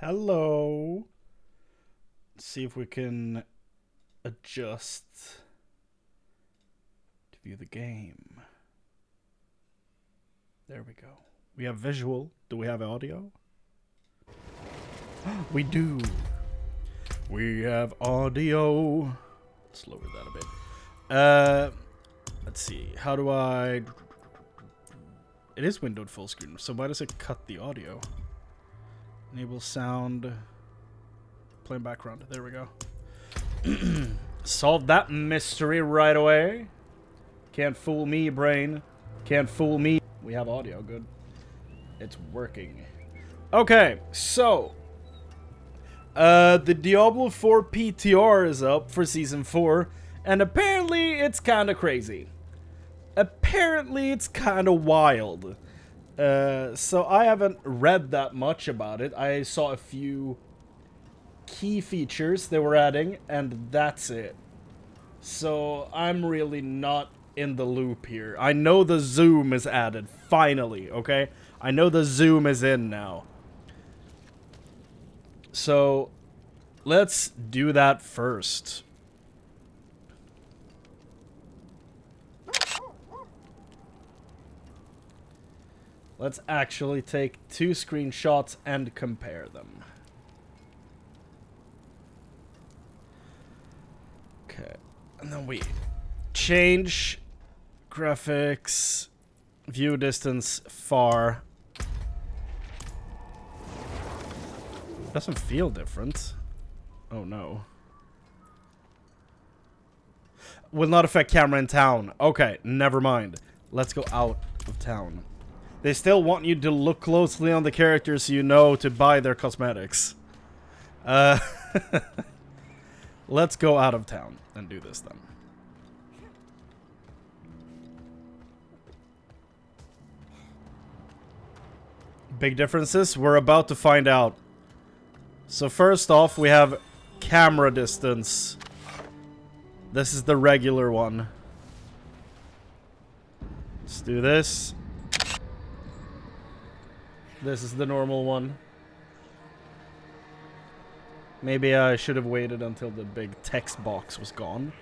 Hello. Let's see if we can adjust to view the game. There we go. We have visual. Do we have audio? We do. We have audio. Let's lower that a bit. Let's see. How do I... It is windowed full screen, so why does it cut the audio? Enable sound. Play in background. There we go. Solved that mystery right away. Can't fool me, brain. Can't fool me. We have audio. Good. It's working. Okay, so... the Diablo 4 PTR is up for Season 4, and apparently it's kind of crazy. Apparently it's kind of wild. So I haven't read that much about it. I saw a few key features they were adding, and that's it. So I'm really not in the loop here. I know the zoom is added, finally, okay? I know the zoom is in now. So, let's do that first. Let's actually take 2 screenshots and compare them. Okay, and then we change graphics, view distance, far. Doesn't feel different. Oh no. Will not affect camera in town. Okay, never mind. Let's go out of town. They still want you to look closely on the characters so you know to buy their cosmetics. Let's go out of town and do this then. Big differences? We're about to find out. So first off, we have camera distance. This is the regular one. Let's do this. This is the normal one. Maybe I should have waited until the big text box was gone.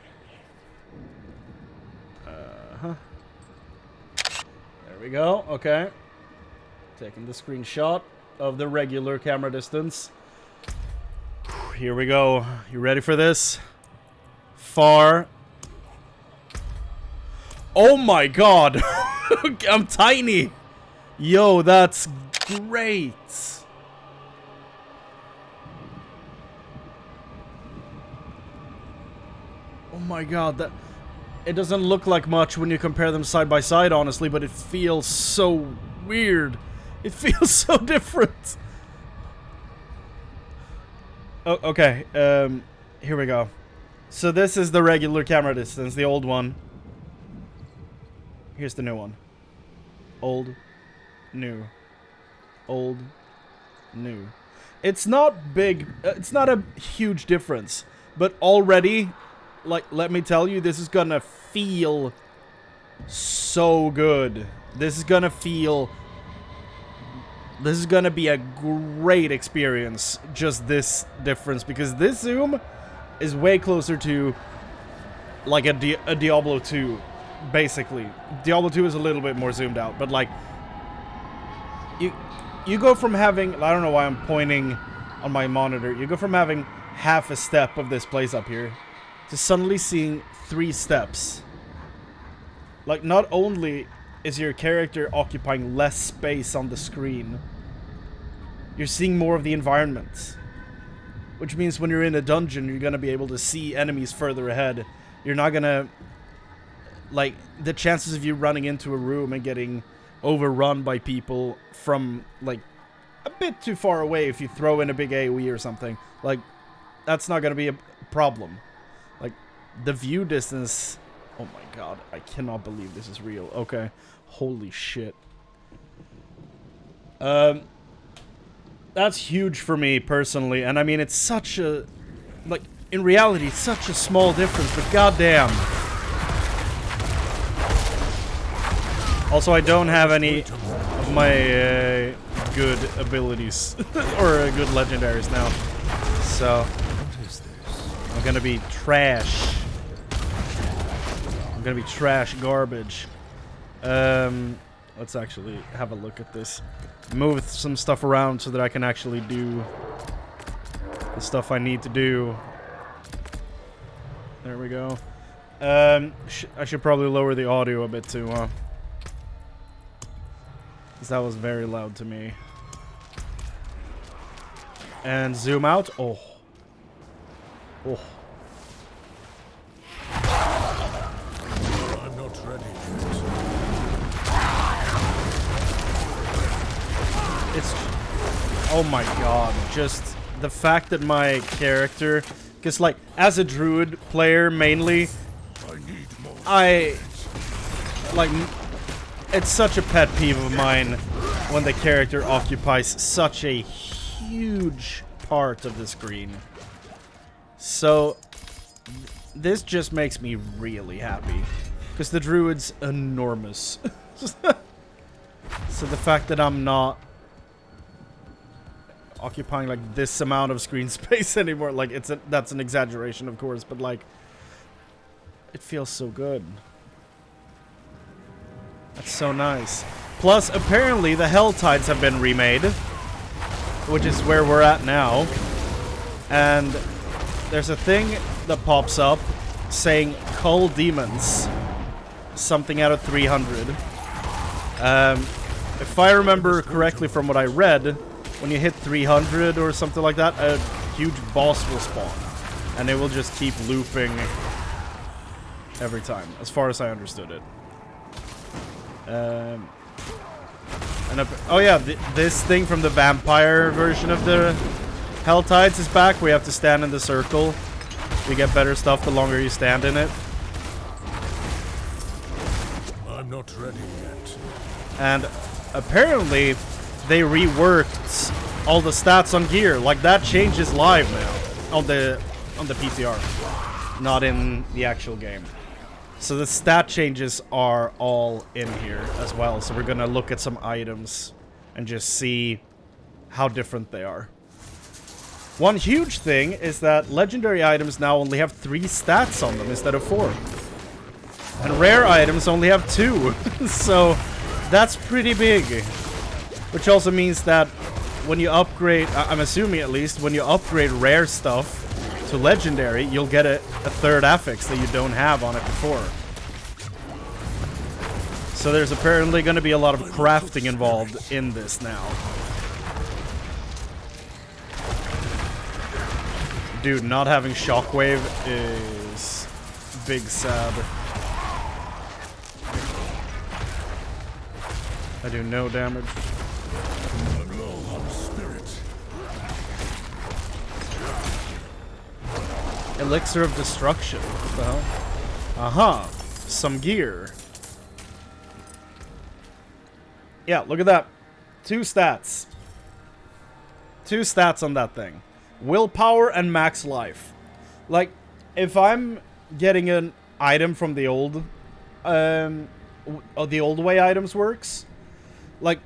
There we go. Okay. Taking the screenshot of the regular camera distance. Here we go. You ready for this? Far. Oh my god! I'm tiny! Yo, that's great! Oh my god, that... It doesn't look like much when you compare them side by side, honestly, but it feels so weird. It feels so different. Oh, okay, here we go. So this is the regular camera distance, the old one. Here's the new one. Old, new. Old, new. It's not big, it's not a huge difference, but already, like, let me tell you, this is gonna feel so good. This is gonna be a great experience, just this difference, because this zoom is way closer to, like, a Diablo 2, basically. Diablo 2 is a little bit more zoomed out, but, like, you go from having, I don't know why I'm pointing on my monitor, you go from having half a step of this place up here to suddenly seeing 3 steps. Like, not only is your character occupying less space on the screen, you're seeing more of the environment. Which means when you're in a dungeon, you're gonna be able to see enemies further ahead. You're not gonna... Like, the chances of you running into a room and getting overrun by people from, like, a bit too far away if you throw in a big AoE or something. Like, that's not gonna be a problem. Like, the view distance... Oh my god, I cannot believe this is real. Okay. Holy shit. That's huge for me, personally. And I mean, it's such a... Like, in reality, it's such a small difference, but goddamn. Also, I don't have any of my good abilities or good legendaries now. So I'm gonna be trash. I'm gonna be trash garbage. Let's actually have a look at this. Move some stuff around so that I can actually do the stuff I need to do. There we go. I should probably lower the audio a bit too, huh? Because that was very loud to me. And zoom out. Oh. Oh. I'm not ready yet. It's... Oh my god. Just the fact that my character... Because, like, as a druid player, mainly... Like... It's such a pet peeve of mine when the character occupies such a huge part of the screen. So, this just makes me really happy. Because the druid's enormous. So the fact that I'm not occupying like this amount of screen space anymore, like that's an exaggeration, of course, but like it feels so good. That's so nice. Plus, apparently the Hell Tides have been remade, which is where we're at now. And there's a thing that pops up saying Cull Demons, something out of 300. If I remember correctly from what I read, when you hit 300 or something like that, a huge boss will spawn. And it will just keep looping every time, as far as I understood it. Oh yeah, this thing from the vampire version of the Hell Tides is back. We have to stand in the circle. You get better stuff the longer you stand in it. I'm not ready yet. And apparently they reworked all the stats on gear. Like that changes live now on the PTR, not in the actual game. So the stat changes are all in here as well. So we're gonna look at some items and just see how different they are. One huge thing is that legendary items now only have 3 stats on them instead of 4. And rare items only have 2. So that's pretty big. Which also means that when you upgrade, I'm assuming at least, when you upgrade rare stuff to legendary, you'll get a third affix that you don't have on it before. So there's apparently going to be a lot of crafting involved in this now. Dude, not having shockwave is big sad. I do no damage. I'm low on spirit. Elixir of Destruction. What the hell? Aha. Some gear. Yeah, look at that. 2 stats. 2 stats on that thing. Willpower and max life. Like, if I'm getting an item from the old way items works, like,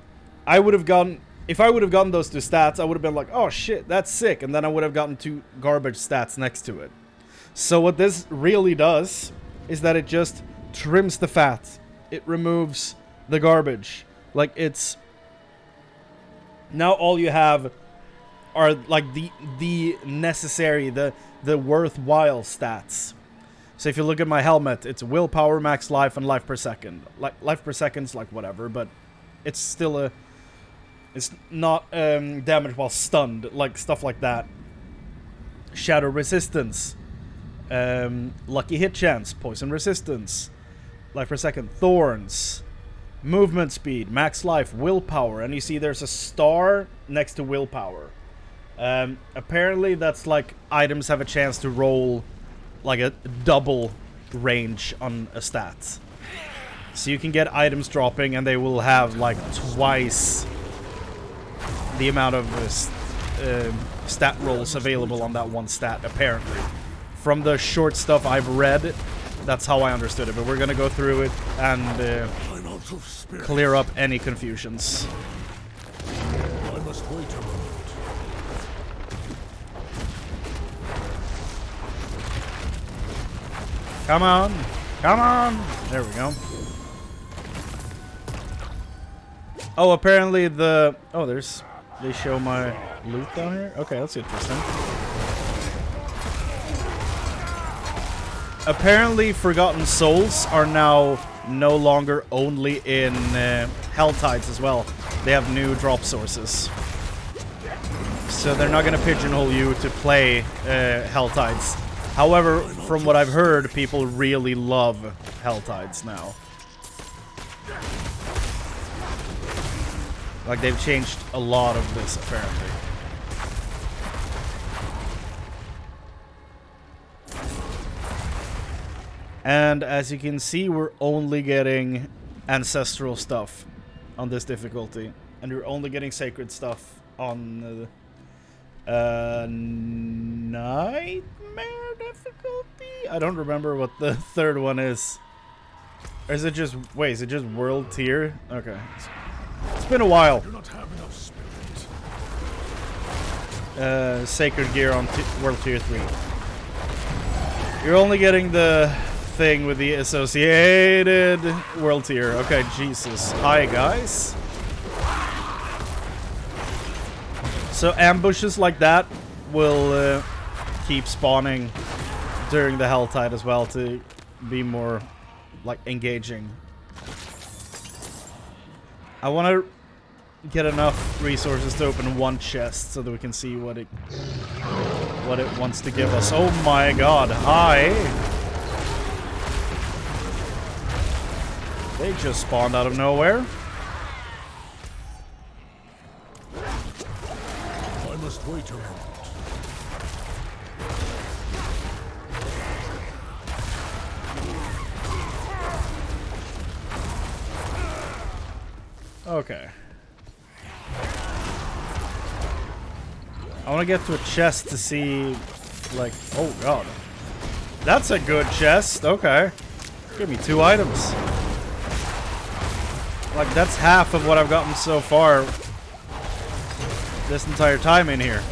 I would have gotten, if I would have gotten those 2 stats, I would have been like, oh shit, that's sick, and then I would have gotten 2 garbage stats next to it. So what this really does is that it just trims the fat. It removes the garbage. Like, it's... Now all you have are, like, the necessary, the worthwhile stats. So if you look at my helmet, it's willpower, max life, and life per second. Like, life per second's, like, whatever, but it's still a... It's not damage while stunned, like, stuff like that. Shadow resistance. Lucky hit chance. Poison resistance. Life per second. Thorns. Movement speed, max life, willpower, and you see there's a star next to willpower. Apparently that's like items have a chance to roll like a double range on a stat. So you can get items dropping and they will have like twice the amount of stat rolls available on that one stat, apparently. From the short stuff I've read, that's how I understood it, but we're gonna go through it and clear up any confusions. Come on. Come on. There we go. Oh, apparently the... Oh, there's... They show my loot down here? Okay, that's interesting. Apparently Forgotten Souls are now no longer only in Helltides as well. They have new drop sources. So they're not going to pigeonhole you to play Helltides. However, from what I've heard, people really love Helltides now. Like, they've changed a lot of this, apparently. And as you can see, we're only getting ancestral stuff on this difficulty. And we're only getting sacred stuff on Nightmare difficulty? I don't remember what the third one is. Or is it just... Wait, is it just World Tier? Okay. It's been a while. Do not have enough spirit. Sacred gear on World Tier 3. You're only getting the thing with the associated World Tier. Okay, Jesus. Hi, guys. So ambushes like that will keep spawning during the Helltide as well to be more, like, engaging. I want to get enough resources to open one chest so that we can see what it wants to give us. Oh my god, hi! They just spawned out of nowhere. I must wait a moment. Okay. I want to get to a chest to see, like, oh god. That's a good chest, okay. Give me 2 items. Like, that's half of what I've gotten so far this entire time in here.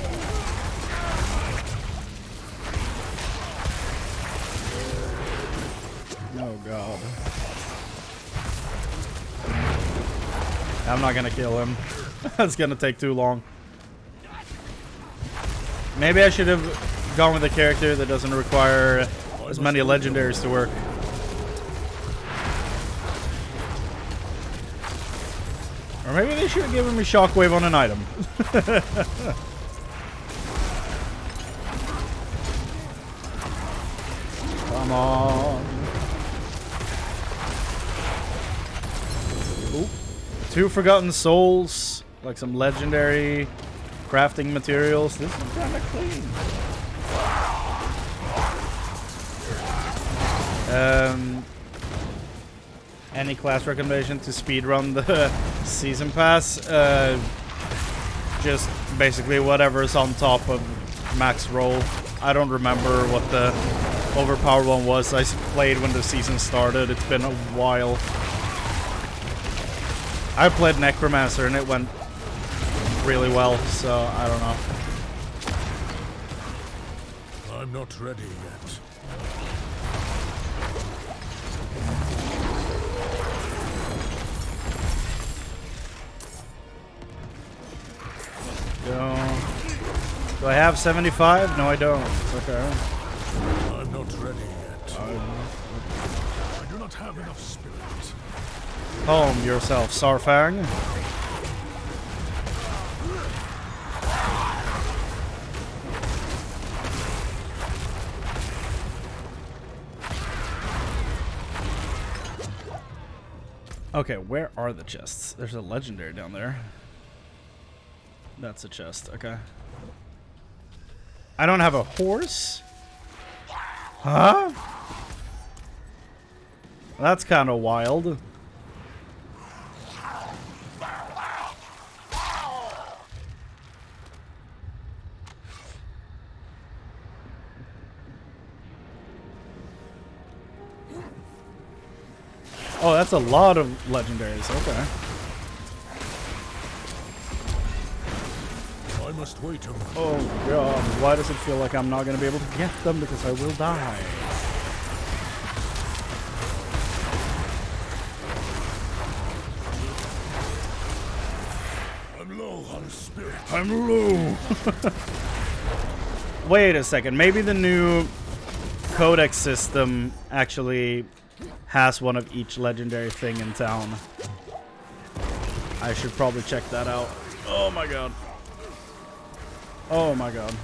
Oh god. I'm not gonna kill him. That's gonna take too long. Maybe I should have gone with a character that doesn't require as many legendaries to work. Or maybe they should have given me shockwave on an item. Come on. Ooh. 2 Forgotten Souls, like some legendary crafting materials. This is kind of clean. Any class recommendation to speedrun the season pass? Just basically whatever's on top of max roll. I don't remember what the overpowered one was. I played when the season started. It's been a while. I played Necromancer and it went really well, so I don't know. I'm not ready yet. Do I have 75? No, I don't. Okay. I'm not ready yet. I do not have enough spirit. Calm yourself, Sarfang. Okay, where are the chests? There's a legendary down there. That's a chest, okay. I don't have a horse? Huh? That's kind of wild. Oh, that's a lot of legendaries, okay. I must wait a moment. Oh god, why does it feel like I'm not going to be able to get them because I will die? I'm low on spirit. I'm low. Wait a second. Maybe the new codex system actually has one of each legendary thing in town. I should probably check that out. Oh my god. Oh my god.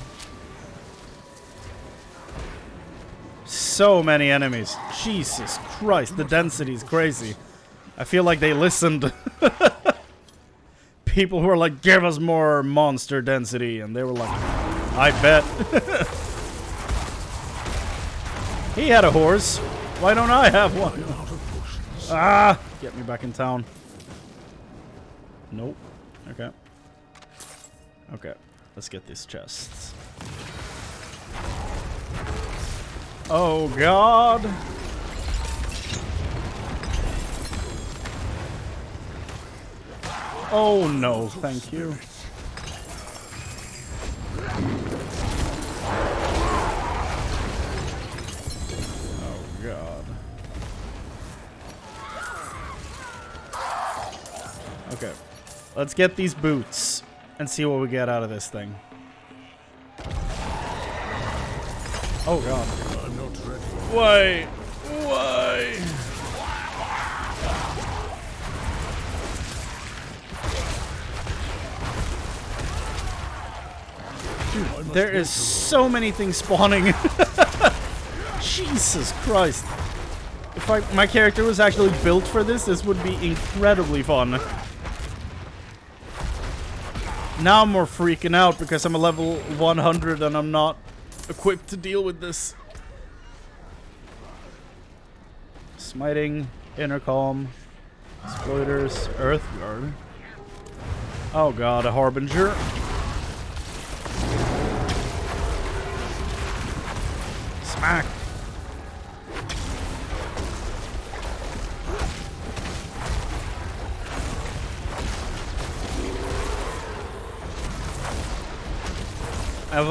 So many enemies. Jesus Christ, the density is crazy. I feel like they listened. People who were like, give us more monster density, and they were like, I bet. He had a horse. Why don't I have one? Ah! Get me back in town. Nope. Okay. Okay. Let's get this chest. Oh god. Oh no, thank you. Oh god. Okay. Let's get these boots and see what we get out of this thing. Oh god. I'm not ready. Why? Why? Dude, there is so many things spawning. Jesus Christ. If my character was actually built for this, this would be incredibly fun. Now I'm more freaking out because I'm a level 100 and I'm not equipped to deal with this. Smiting, intercom, exploiters, earthguard. Oh god, a harbinger. Smack. I've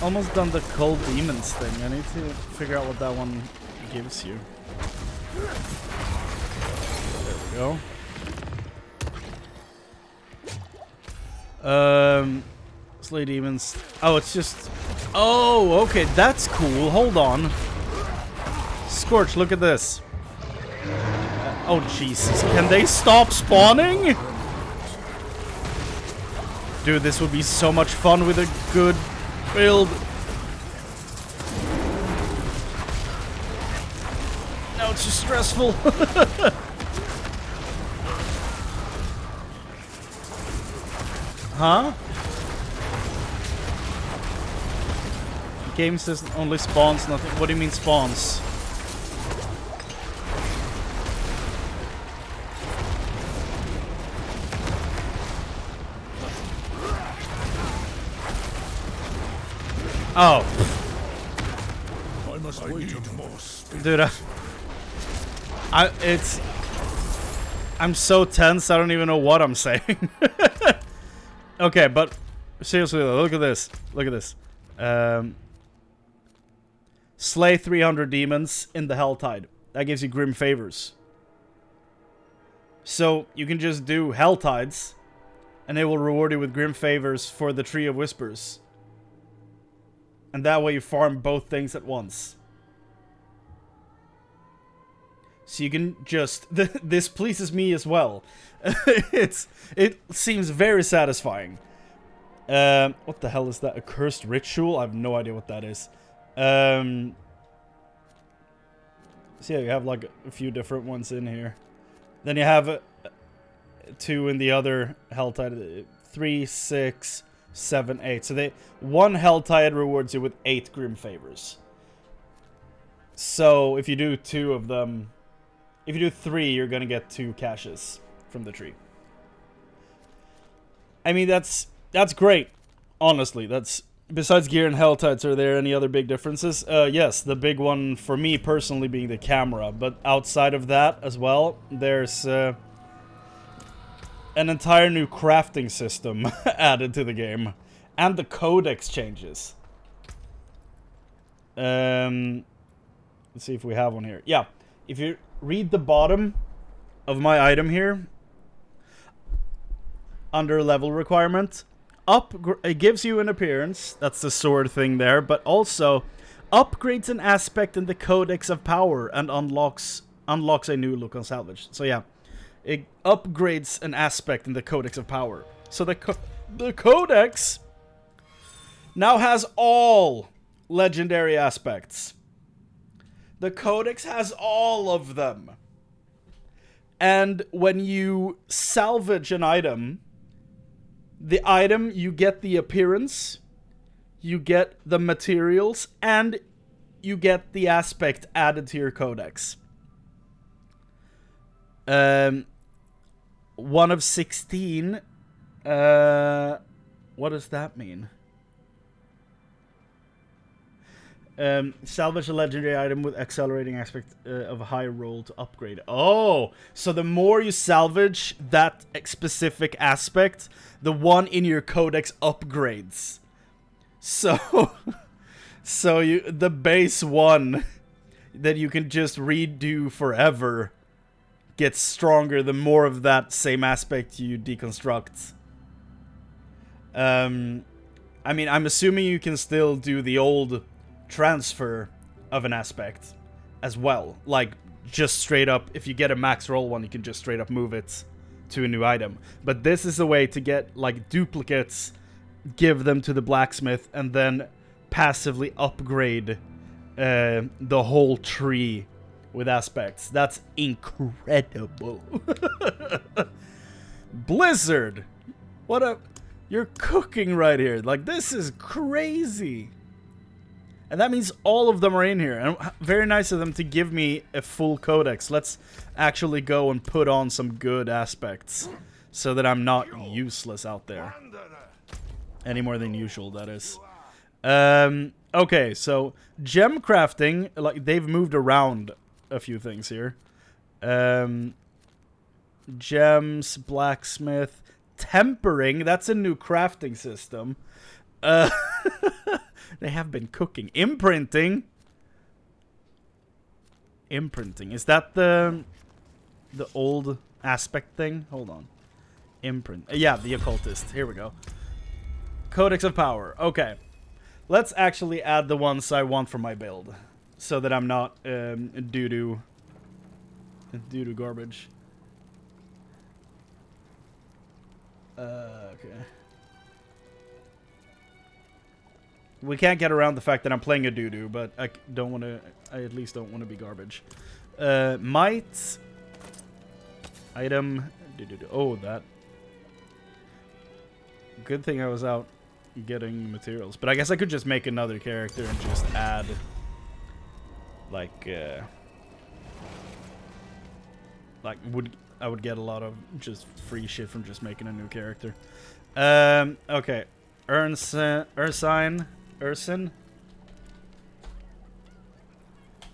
almost done the cold demons thing. I need to figure out what that one gives you. There we go. Slay demons. Oh, it's just... Oh, okay, that's cool. Hold on. Scorch, look at this. Oh, Jesus. Can they stop spawning? Dude, this would be so much fun with a good build. No, it's just stressful. Huh? Game says only spawns, nothing. What do you mean spawns? Oh. I must wait more spirit. Dude, I'm so tense, I don't even know what I'm saying. Okay, but seriously though, look at this. Look at this. Slay 300 demons in the Helltide. That gives you Grim Favors. So you can just do Helltides, and they will reward you with Grim Favors for the Tree of Whispers. And that way you farm both things at once. So you can just... This pleases me as well. It seems very satisfying. What the hell is that? A cursed ritual? I have no idea what that is. So yeah, you have like a few different ones in here. Then you have 2 in the other Helltide. 3, 6, 7, 8. So one Helltide rewards you with 8 Grim Favors. So if you do 2 of them, if you do 3, you're gonna get 2 caches from the tree. I mean, that's great. Honestly, that's... Besides gear and Helltides, are there any other big differences? Yes, the big one for me personally being the camera. But outside of that as well, there's an entire new crafting system added to the game. And the codex changes. Let's see if we have one here. Yeah, if you read the bottom of my item here, under level requirement. It gives you an appearance, that's the sword thing there, but also upgrades an aspect in the Codex of Power and unlocks a new look on salvage. So yeah, it upgrades an aspect in the Codex of Power. So the Codex now has all legendary aspects. The Codex has all of them. And when you salvage an item, you get the appearance, you get the materials, and you get the aspect added to your Codex. 1 of 16. What does that mean? Salvage a legendary item with accelerating aspect of a high roll to upgrade. Oh, so the more you salvage that specific aspect, the one in your Codex upgrades. So, the base one that you can just redo forever gets stronger the more of that same aspect you deconstruct. I mean, I'm assuming you can still do the old transfer of an aspect as well. Like, just straight up, if you get a max roll one, you can just straight up move it to a new item. But this is a way to get, like, duplicates, give them to the blacksmith, and then passively upgrade the whole tree with aspects. That's incredible. Blizzard! You're cooking right here. Like, this is crazy. And that means all of them are in here. And very nice of them to give me a full codex. Let's actually go and put on some good aspects. So that I'm not useless out there. Any more than usual, that is. Okay, so gem crafting, like, they've moved around a few things here. Gems, blacksmith, tempering, that's a new crafting system. They have been cooking. Imprinting. Is that the old aspect thing? Hold on. Imprint. Yeah, the occultist. Here we go. Codex of Power. Okay. Let's actually add the ones I want for my build. So that I'm not doo-doo garbage. Okay. We can't get around the fact that I'm playing a doo-doo, but I don't want to. I at least don't want to be garbage. Might. Item. Doo-doo-doo. Oh, that. Good thing I was out getting materials. But I guess I could just make another character and just add. Like, I would get a lot of just free shit from just making a new character. Okay. Ursin.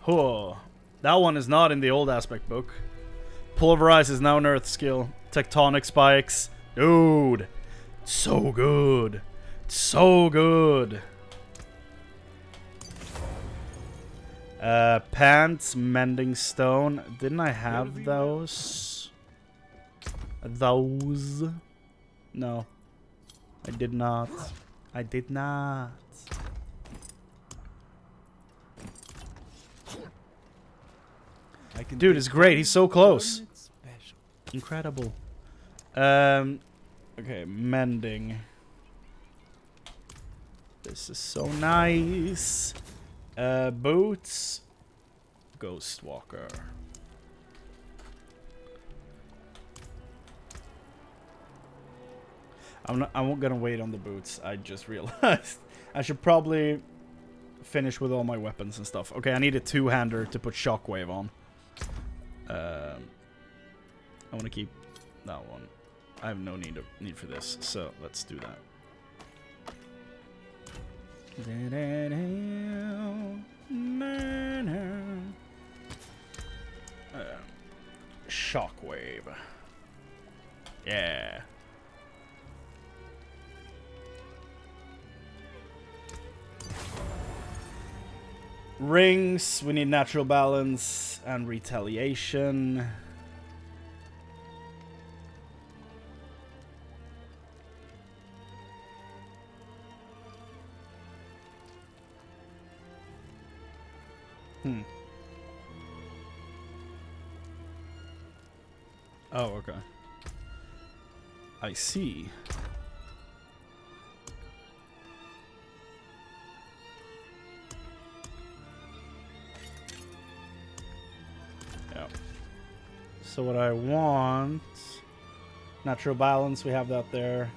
Oh, that one is not in the old aspect book. Pulverize is now an earth skill. Tectonic spikes. Dude. So good. So good. Pants, mending stone. Didn't I have those? No. I did not. I did not. Dude, it's great. He's so close. Incredible. Okay, mending. This is so nice. Boots. Ghost Walker. I'm gonna wait on the boots. I just realized I should probably finish with all my weapons and stuff. Okay, I need a two-hander to put Shockwave on. I want to keep that one. I have no need for this, so let's do that. Shockwave. Yeah. Rings, we need natural balance and retaliation. Oh, okay. I see. Yeah. So what I want... Natural balance, we have that there.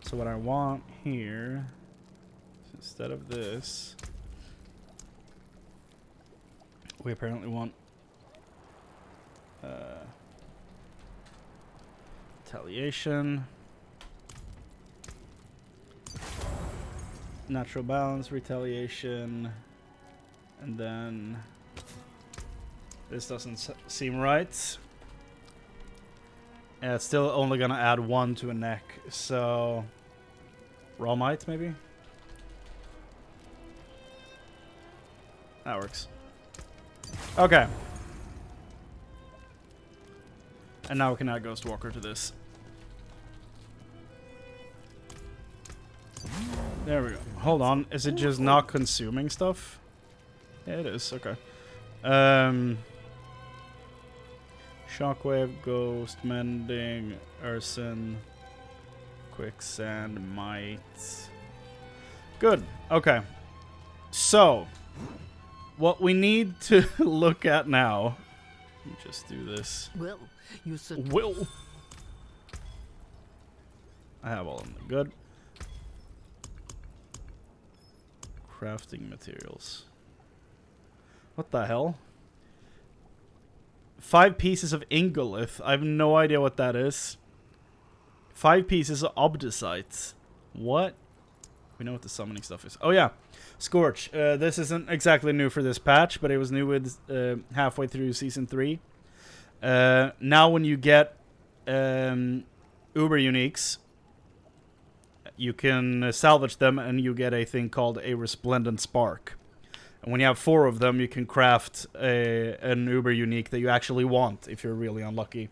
So what I want here... Instead of this... We apparently want... retaliation. Natural balance, retaliation. And then... This doesn't seem right. Yeah, it's still only gonna add 1 to a neck, so... Raw might, maybe? That works. Okay. And now we can add Ghost Walker to this. There we go. Hold on. Is it just not consuming stuff? Yeah, it is. Okay. Shockwave, Ghost, Mending, Urson, Quicksand, Might. Good. Okay. So, what we need to look at now... Let me just do this. Well, you said... Will. I have all of them. Good. Crafting materials. What the hell? 5 pieces of Ingolith. I have no idea what that is. 5 pieces of Obdicite. What? We know what the summoning stuff is. Oh yeah. Scorch. This isn't exactly new for this patch, but it was new with halfway through Season 3. Now when you get Uber Uniques, you can salvage them and you get a thing called a Resplendent Spark. And when you have 4 of them, you can craft an Uber Unique that you actually want if you're really unlucky.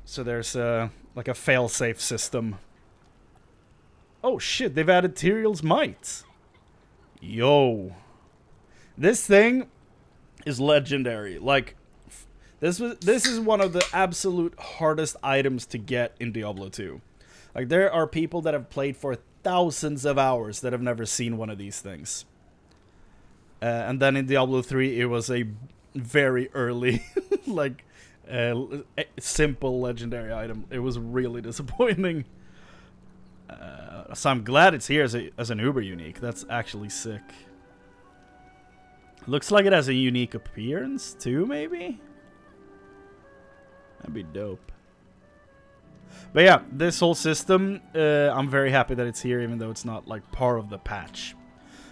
So there's like a fail-safe system. Oh shit, they've added Tyrael's Might. Yo. This thing is legendary. Like, this is one of the absolute hardest items to get in Diablo 2. Like, there are people that have played for thousands of hours that have never seen one of these things. And then in Diablo 3, it was a very early, like, simple legendary item. It was really disappointing. So I'm glad it's here as an Uber Unique. That's actually sick. Looks like it has a unique appearance too, maybe? That'd be dope. But yeah, this whole system, I'm very happy that it's here, even though it's not like part of the patch.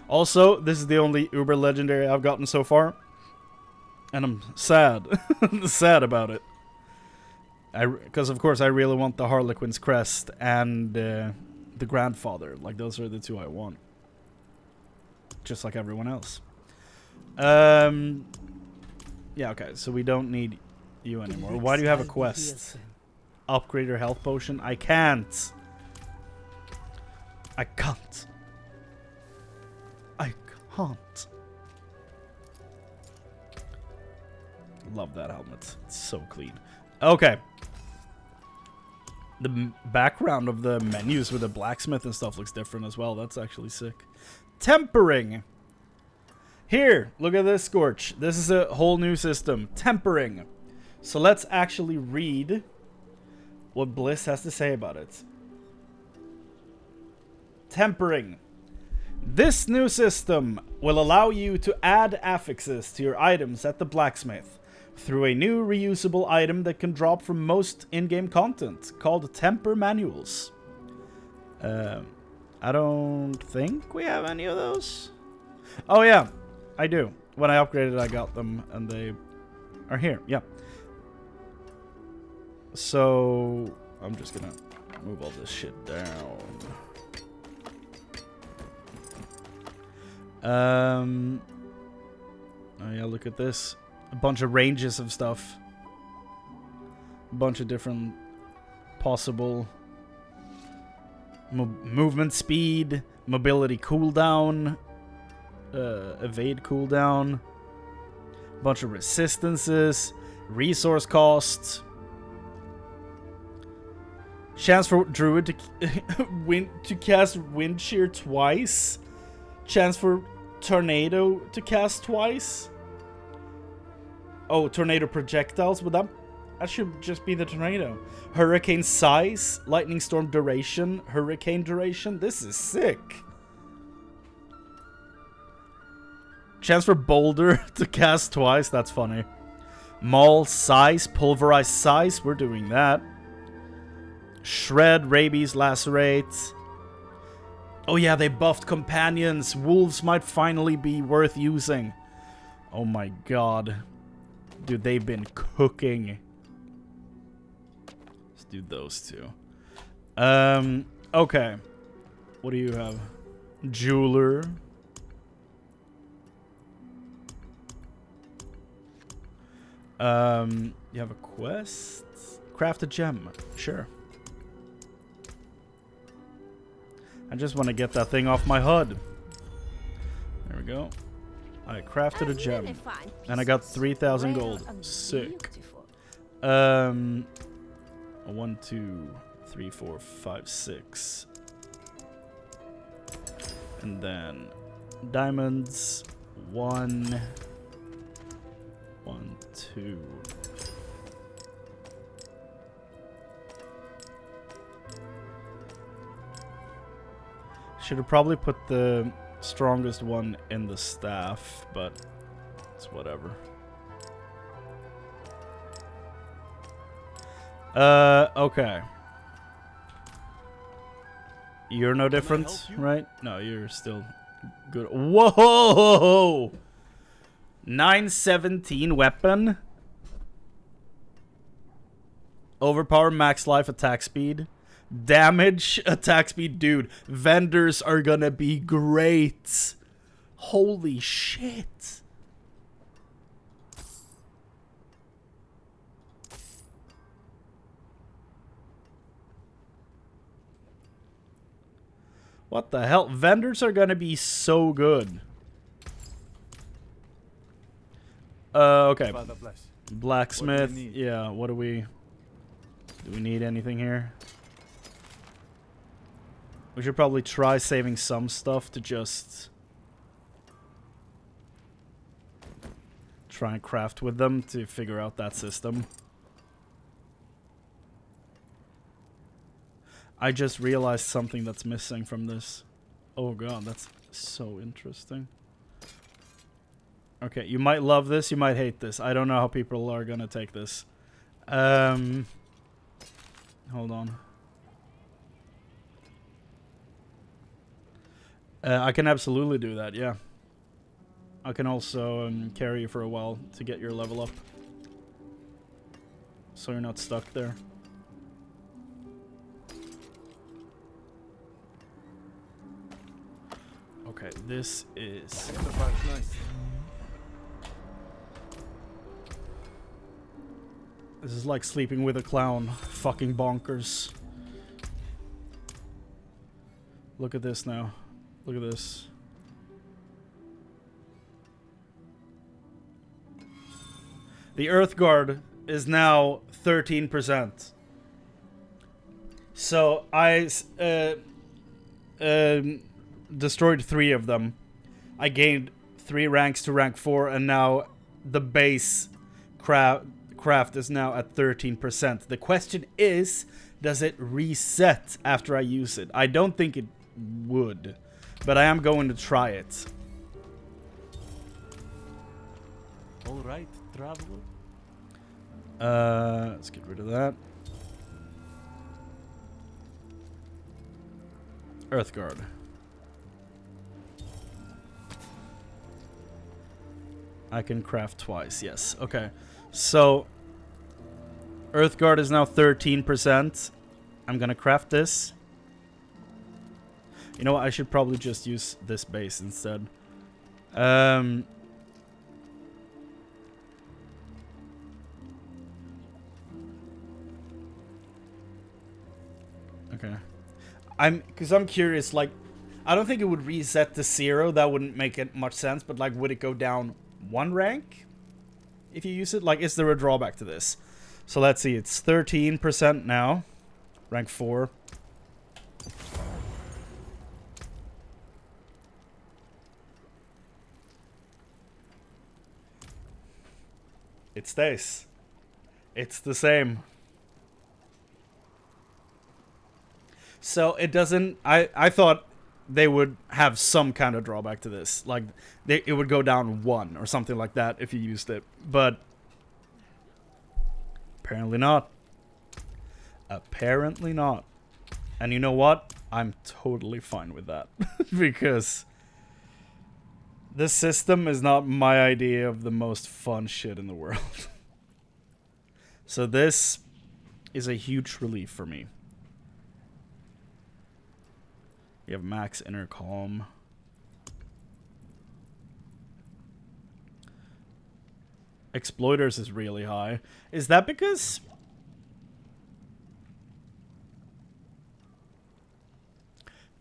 Also, this is the only Uber Legendary I've gotten so far. And I'm sad. Sad about it. Because, of course, I really want the Harlequin's Crest and the Grandfather. Like, those are the 2 I want. Just like everyone else. Yeah, okay, so we don't need you anymore. Why do you have a quest? Upgrade your health potion? I can't. I can't. I can't. Love that helmet. It's so clean. Okay. The background of the menus with the blacksmith and stuff looks different as well. That's actually sick. Tempering. Here, look at this, Scorch. This is a whole new system. Tempering. So let's actually read what Bliss has to say about it. Tempering. This new system will allow you to add affixes to your items at the blacksmith through a new reusable item that can drop from most in-game content called Temper Manuals. I don't think we have any of those. Oh yeah, I do. When I upgraded, I got them and they are here. Yeah. So I'm just gonna move all this shit down. Oh yeah, look at this. A bunch of ranges of stuff. A bunch of different possible movement speed, mobility cooldown, evade cooldown, bunch of resistances, resource costs, chance for druid to cast wind shear twice, chance for tornado to cast twice. Oh, tornado projectiles, would that should just be the tornado. Hurricane size, lightning storm duration, hurricane duration. This is sick. Chance for boulder to cast twice, that's funny. Maul size, pulverize size, we're doing that. Shred, rabies, lacerate. Oh yeah, they buffed companions. Wolves might finally be worth using. Oh my god. Dude, they've been cooking. Let's do those two. Okay. What do you have? Jeweler. You have a quest? Craft a gem. Sure. I just want to get that thing off my HUD. There we go. I crafted a gem. And I got 3,000 gold. Sick. 1, 2, 3, 4, 5, 6. And then diamonds. 1, 2. Should have probably put the strongest one in the staff, but it's whatever. Okay. You're no different, right? No, you're still good. Whoa! 917 weapon. Overpower max life attack speed. Damage attack speed. Dude, vendors are gonna be great. Holy shit. What the hell? Vendors are gonna be so good. Okay. Blacksmith. Yeah, what do we need anything here? We should probably try saving some stuff to just try and craft with them to figure out that system. I just realized something that's missing from this. Oh god, that's so interesting. Okay, you might love this, you might hate this. I don't know how people are gonna take this. Hold on. I can absolutely do that, yeah. I can also carry you for a while to get your level up. So you're not stuck there. Okay, this is... This is like sleeping with a clown. Fucking bonkers. Look at this now. Look at this. The Earth Guard is now 13%. So I destroyed 3 of them. I gained 3 ranks to rank 4, and now the base craft is now at 13%. The question is, does it reset after I use it? I don't think it would. But I am going to try it. All right, traveler. Let's get rid of that. Earthguard. I can craft twice, yes. Okay. So, Earthguard is now 13%. I'm gonna craft this. You know what? I should probably just use this base instead. Okay. Because I'm curious, like, I don't think it would reset to 0. That wouldn't make it much sense. But, like, would it go down 1 rank if you use it? Like, is there a drawback to this? So let's see. It's 13% now. Rank 4. It stays. It's the same. So it doesn't... I thought they would have some kind of drawback to this. Like, it would go down 1 or something like that if you used it. But apparently not. Apparently not. And you know what? I'm totally fine with that. Because this system is not my idea of the most fun shit in the world. So this is a huge relief for me. You have max intercom. Exploiters is really high. Is that because...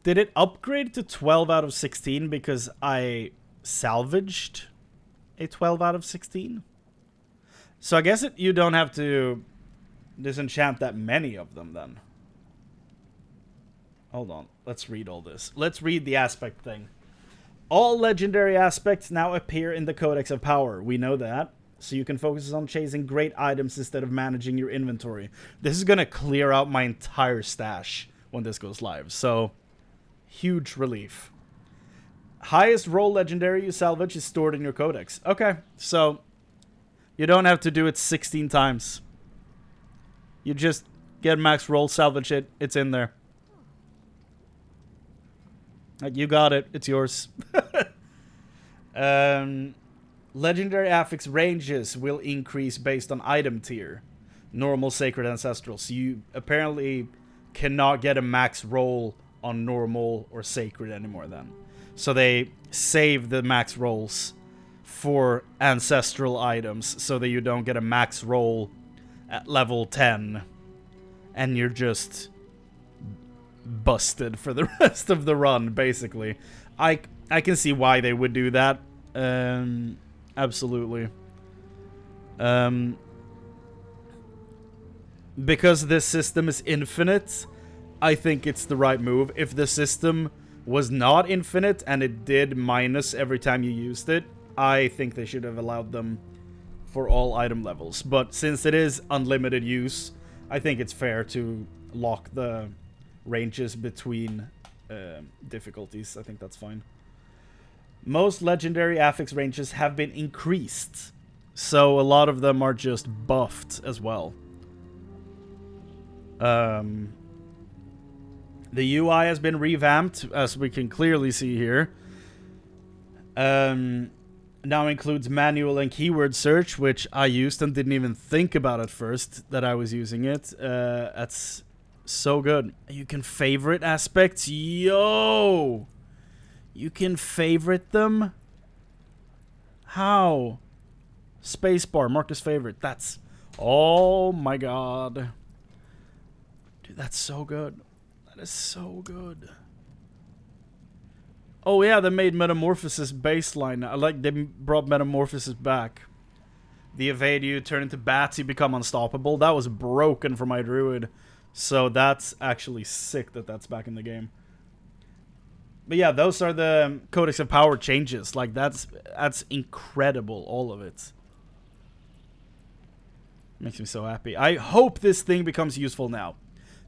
Did it upgrade to 12 out of 16 because I salvaged a 12 out of 16? So I guess you don't have to disenchant that many of them then. Hold on. Let's read all this. Let's read the aspect thing. All legendary aspects now appear in the Codex of Power. We know that. So you can focus on chasing great items instead of managing your inventory. This is going to clear out my entire stash when this goes live. So, huge relief. Highest roll legendary you salvage is stored in your Codex. Okay, so you don't have to do it 16 times. You just get max roll, salvage it. It's in there. Like, you got it. It's yours. Legendary affix ranges will increase based on item tier. Normal, sacred, ancestral. So you apparently cannot get a max roll on normal or sacred anymore then. So they save the max rolls for ancestral items so that you don't get a max roll at level 10 and you're just busted for the rest of the run, basically. I can see why they would do that. Absolutely. Because this system is infinite, I think it's the right move. If the system was not infinite and it did minus every time you used it, I think they should have allowed them for all item levels. But since it is unlimited use, I think it's fair to lock the ranges between difficulties. I think that's fine. Most legendary affix ranges have been increased, so a lot of them are just buffed as well. The UI has been revamped, as we can clearly see here. Now includes manual and keyword search, which I used and didn't even think about at first that I was using it. That's so good. You can favorite aspects. Yo! You can favorite them? How? Spacebar, mark as favorite. That's... Oh my god. Dude, that's so good. That is so good. Oh yeah, they made Metamorphosis baseline. I like they brought Metamorphosis back. The evade you turn into bats, you become unstoppable. That was broken for my druid. So that's actually sick that that's back in the game. But yeah, those are the Codex of Power changes. Like, that's incredible, all of it. Makes me so happy. I hope this thing becomes useful now.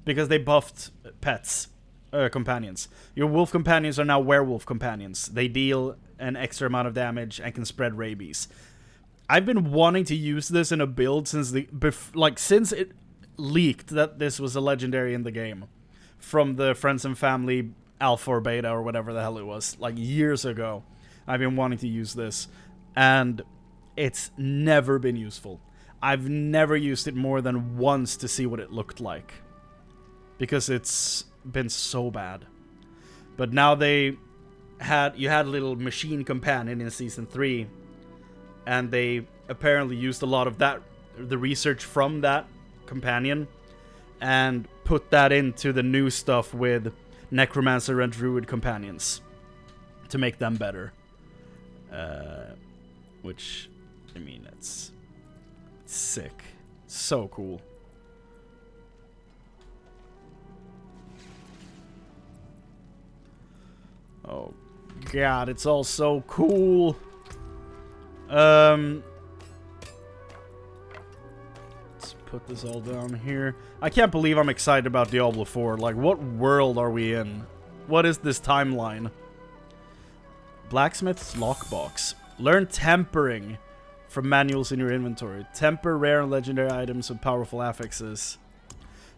Because they buffed pets. Companions. Your wolf companions are now werewolf companions. They deal an extra amount of damage and can spread rabies. I've been wanting to use this in a build since since it leaked that this was a legendary in the game. From the Friends and Family Alpha or Beta or whatever the hell it was. Like years ago. I've been wanting to use this. And it's never been useful. I've never used it more than once to see what it looked like. Because it's been so bad. But now you had a little machine companion in season 3. And they apparently used a lot of the research from that companion. And put that into the new stuff with necromancer and druid companions to make them better. Which, I mean, it's sick. So cool. Oh god, it's all so cool. Let's put this all down here. I can't believe I'm excited about Diablo 4. Like, what world are we in? What is this timeline? Blacksmith's lockbox. Learn tempering from manuals in your inventory. Temper rare and legendary items with powerful affixes.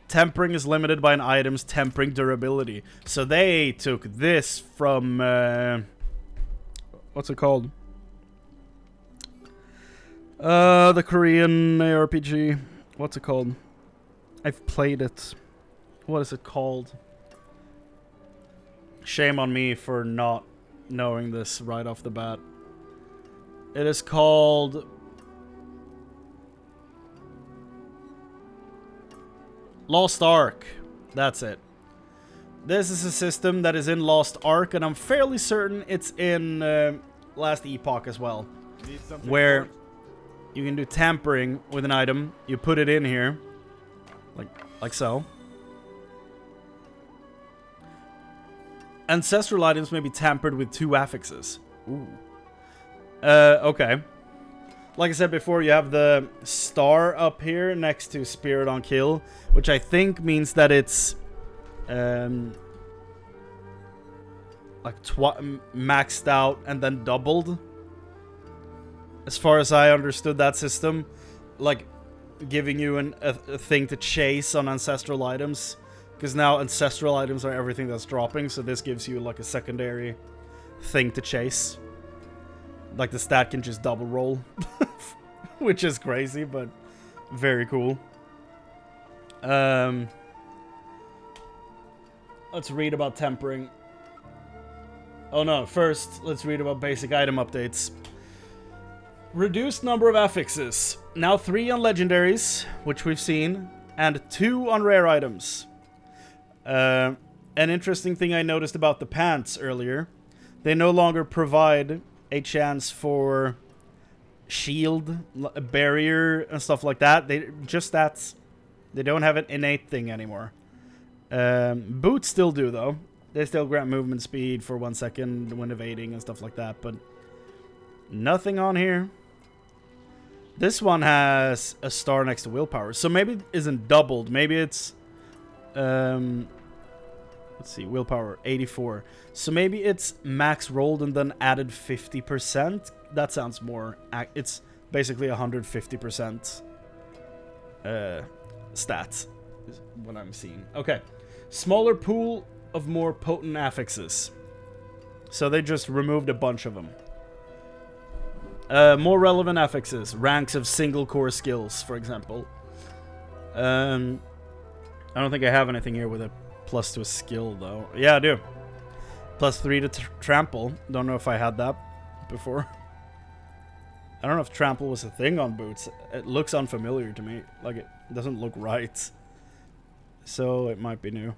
Tempering is limited by an item's tempering durability. So they took this from... what's it called? The Korean ARPG. What's it called? I've played it. What is it called? Shame on me for not knowing this right off the bat. It is called... Lost Ark. That's it. This is a system that is in Lost Ark, and I'm fairly certain it's in Last Epoch as well. Where you can do tampering with an item. You put it in here. Like so. Ancestral items may be tampered with 2 affixes. Ooh. Okay. Like I said before, you have the star up here next to Spirit on Kill, which I think means that it's like maxed out and then doubled. As far as I understood that system, like giving you a thing to chase on ancestral items, because now ancestral items are everything that's dropping, so this gives you like a secondary thing to chase. Like the stat can just double roll, which is crazy, but very cool. Let's read about tempering. Oh no, first let's read about basic item updates. Reduced number of affixes. Now 3 on legendaries, which we've seen, and 2 on rare items. An interesting thing I noticed about the pants earlier, they no longer provide a chance for shield, a barrier, and stuff like that. They just stats. They don't have an innate thing anymore. Boots still do, though. They still grant movement speed for 1 second when evading and stuff like that, but nothing on here. This one has a star next to willpower, so maybe it isn't doubled. Maybe it's let's see, willpower 84. So maybe it's max rolled and then added 50%. That sounds more. It's basically 150% stats is what I'm seeing. Okay, smaller pool of more potent affixes. So they just removed a bunch of them. More relevant affixes, ranks of single core skills, for example. I don't think I have anything here with a plus to a skill, though. Yeah, I do. Plus 3 to trample. Don't know if I had that before. I don't know if trample was a thing on boots. It looks unfamiliar to me. Like, it doesn't look right. So, it might be new.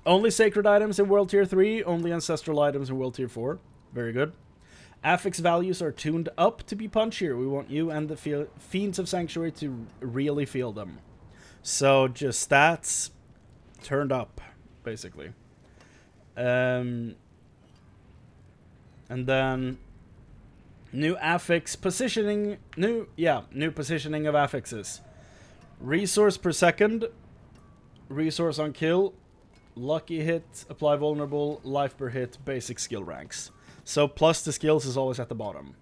Only sacred items in World Tier 3. Only ancestral items in World Tier 4. Very good. Affix values are tuned up to be punchier. We want you and the Fiends of Sanctuary to really feel them. So, just stats turned up, basically. And then new affix positioning. New positioning of affixes. Resource per second. Resource on kill. Lucky hit. Apply vulnerable. Life per hit. Basic skill ranks. So plus the skills is always at the bottom.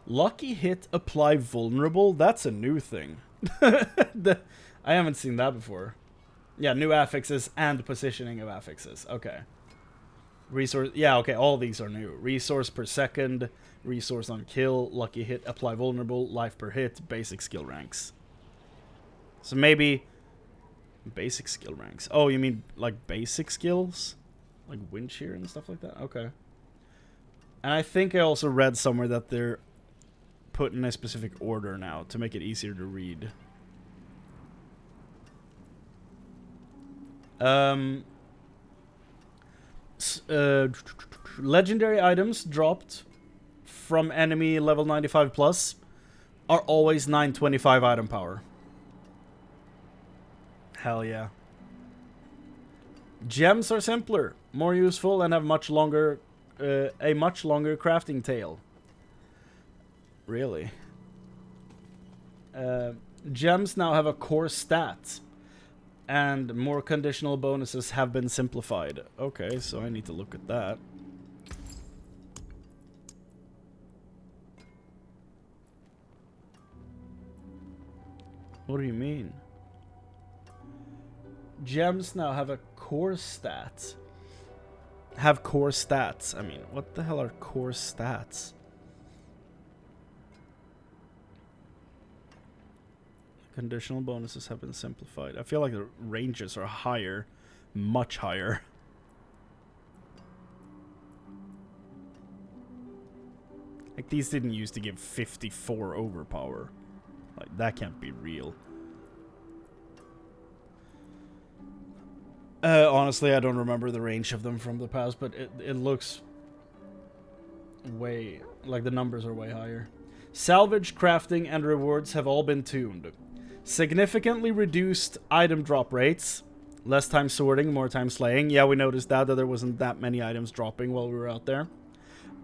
Lucky hit, apply vulnerable. That's a new thing. I haven't seen that before. Yeah, new affixes and positioning of affixes. Okay. Resource. Yeah, okay. All these are new. Resource per second. Resource on kill. Lucky hit, apply vulnerable. Life per hit. Basic skill ranks. So maybe basic skill ranks. Oh, you mean like basic skills? Like wind shear and stuff like that? Okay. And I think I also read somewhere that they're put in a specific order now to make it easier to read. Legendary items dropped from enemy level 95 plus are always 925 item power. Hell yeah. Gems are simpler, more useful, and have a much longer crafting tail. Really? Gems now have a core stat, and more conditional bonuses have been simplified. Okay, so I need to look at that. What do you mean? Gems now have a core stat. Have core stats. I mean, what the hell are core stats? Conditional bonuses have been simplified. I feel like the ranges are higher. Much higher. Like, these didn't used to give 54 overpower. Like, that can't be real. Honestly, I don't remember the range of them from the past, but it looks way... like, the numbers are way higher. Salvage, crafting, and rewards have all been tuned. Significantly reduced item drop rates. Less time sorting, more time slaying. Yeah, we noticed that there wasn't that many items dropping while we were out there.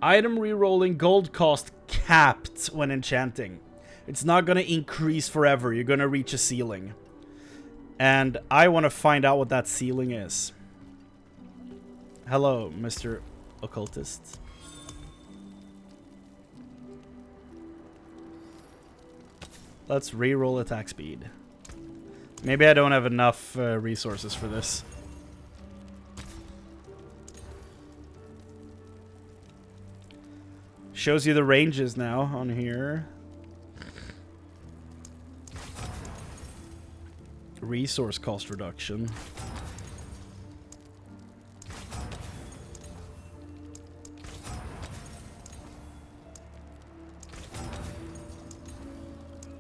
Item rerolling gold cost capped when enchanting. It's not going to increase forever. You're going to reach a ceiling. And I want to find out what that ceiling is. Hello, Mr. Occultist. Let's reroll attack speed. Maybe I don't have enough resources for this. Shows you the ranges now on here. Resource cost reduction.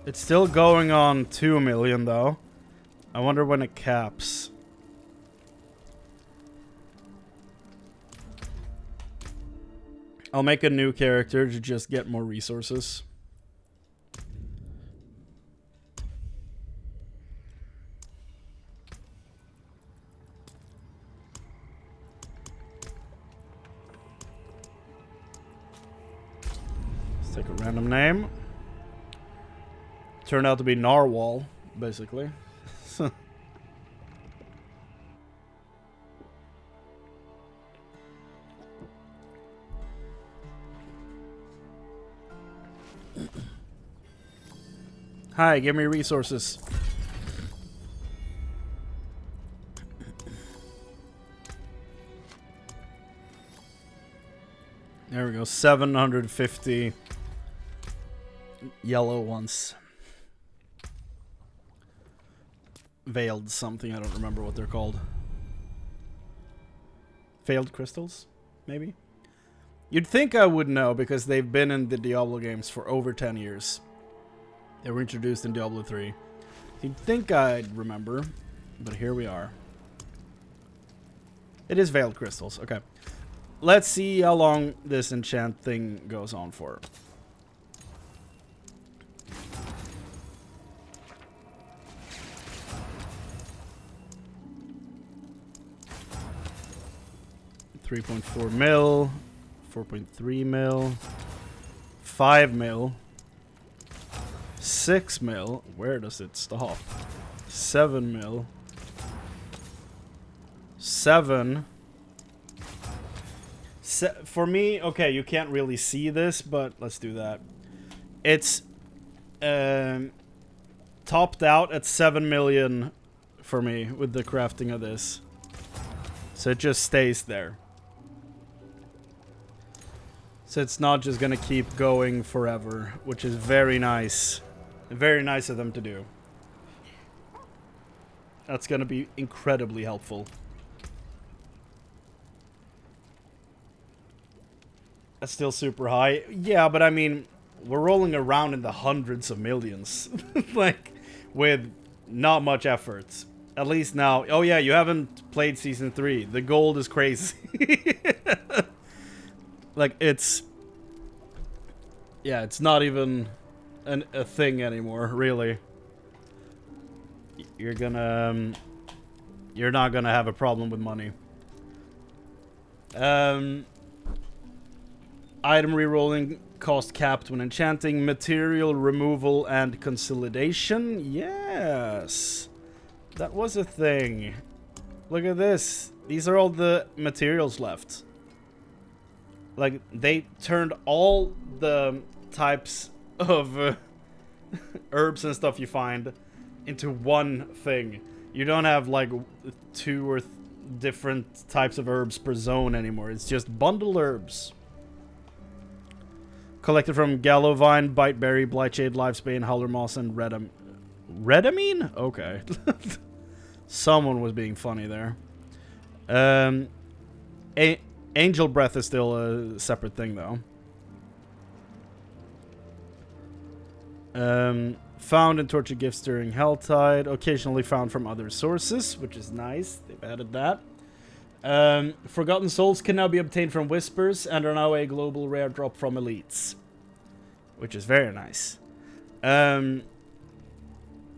It's still going on 2 million though. I wonder when it caps. I'll make a new character to just get more resources. Let's take a random name. Turned out to be Narwhal, basically. Hi, give me resources. There we go, 750 yellow ones. Veiled something, I don't remember what they're called. Failed crystals, maybe? You'd think I would know because they've been in the Diablo games for over 10 years. They were introduced in Diablo 3. You'd think I'd remember, but here we are. It is veiled crystals, okay. Let's see how long this enchant thing goes on for. $3.4 mil, 4.3 mil, 5 mil, 6 mil. Where does it stop? 7 mil, 7. For me, okay, you can't really see this, but let's do that. It's topped out at 7 million for me with the crafting of this. So it just stays there. So it's not just gonna keep going forever, which is very nice. Very nice of them to do. That's gonna be incredibly helpful. That's still super high. Yeah, but I mean, we're rolling around in the hundreds of millions. Like, with not much effort. At least now. Oh yeah, you haven't played Season 3. The gold is crazy. Like, it's... Yeah, it's not even a thing anymore, really. You're gonna... you're not gonna have a problem with money. Item rerolling cost capped when enchanting, material removal and consolidation. Yes, that was a thing. Look at this. These are all the materials left. Like, they turned all the types of herbs and stuff you find into one thing. You don't have like 2 or different types of herbs per zone anymore. It's just bundled herbs. Collected from Gallovine, Biteberry, Blightshade, Livesbane, Howler Moss, and Redamine? Okay. Someone was being funny there. Angel Breath is still a separate thing, though. Found in Torture Gifts during Helltide. Occasionally found from other sources, which is nice. They've added that. Forgotten Souls can now be obtained from Whispers and are now a global rare drop from Elites. Which is very nice.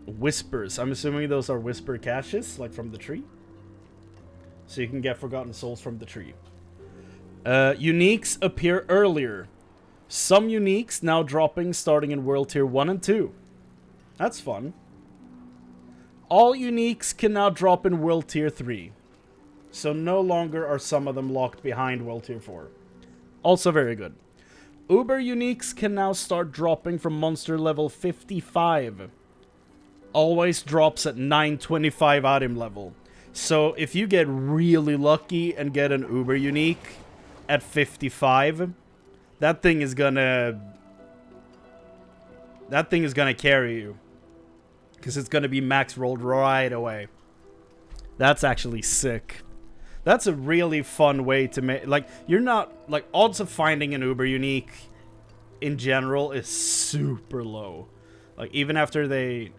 Whispers. I'm assuming those are Whisper caches, like from the tree. So you can get Forgotten Souls from the tree. Uniques appear earlier. Some uniques now dropping starting in World Tier 1 and 2. That's fun. All uniques can now drop in World Tier 3. So no longer are some of them locked behind World Tier 4. Also very good. Uber uniques can now start dropping from monster level 55. Always drops at 925 item level. So if you get really lucky and get an Uber unique at 55, that thing is gonna carry you. Because it's gonna be max rolled right away. That's actually sick. That's a really fun way to make... Like, you're not... Like, odds of finding an Uber unique in general is super low. Like, even after they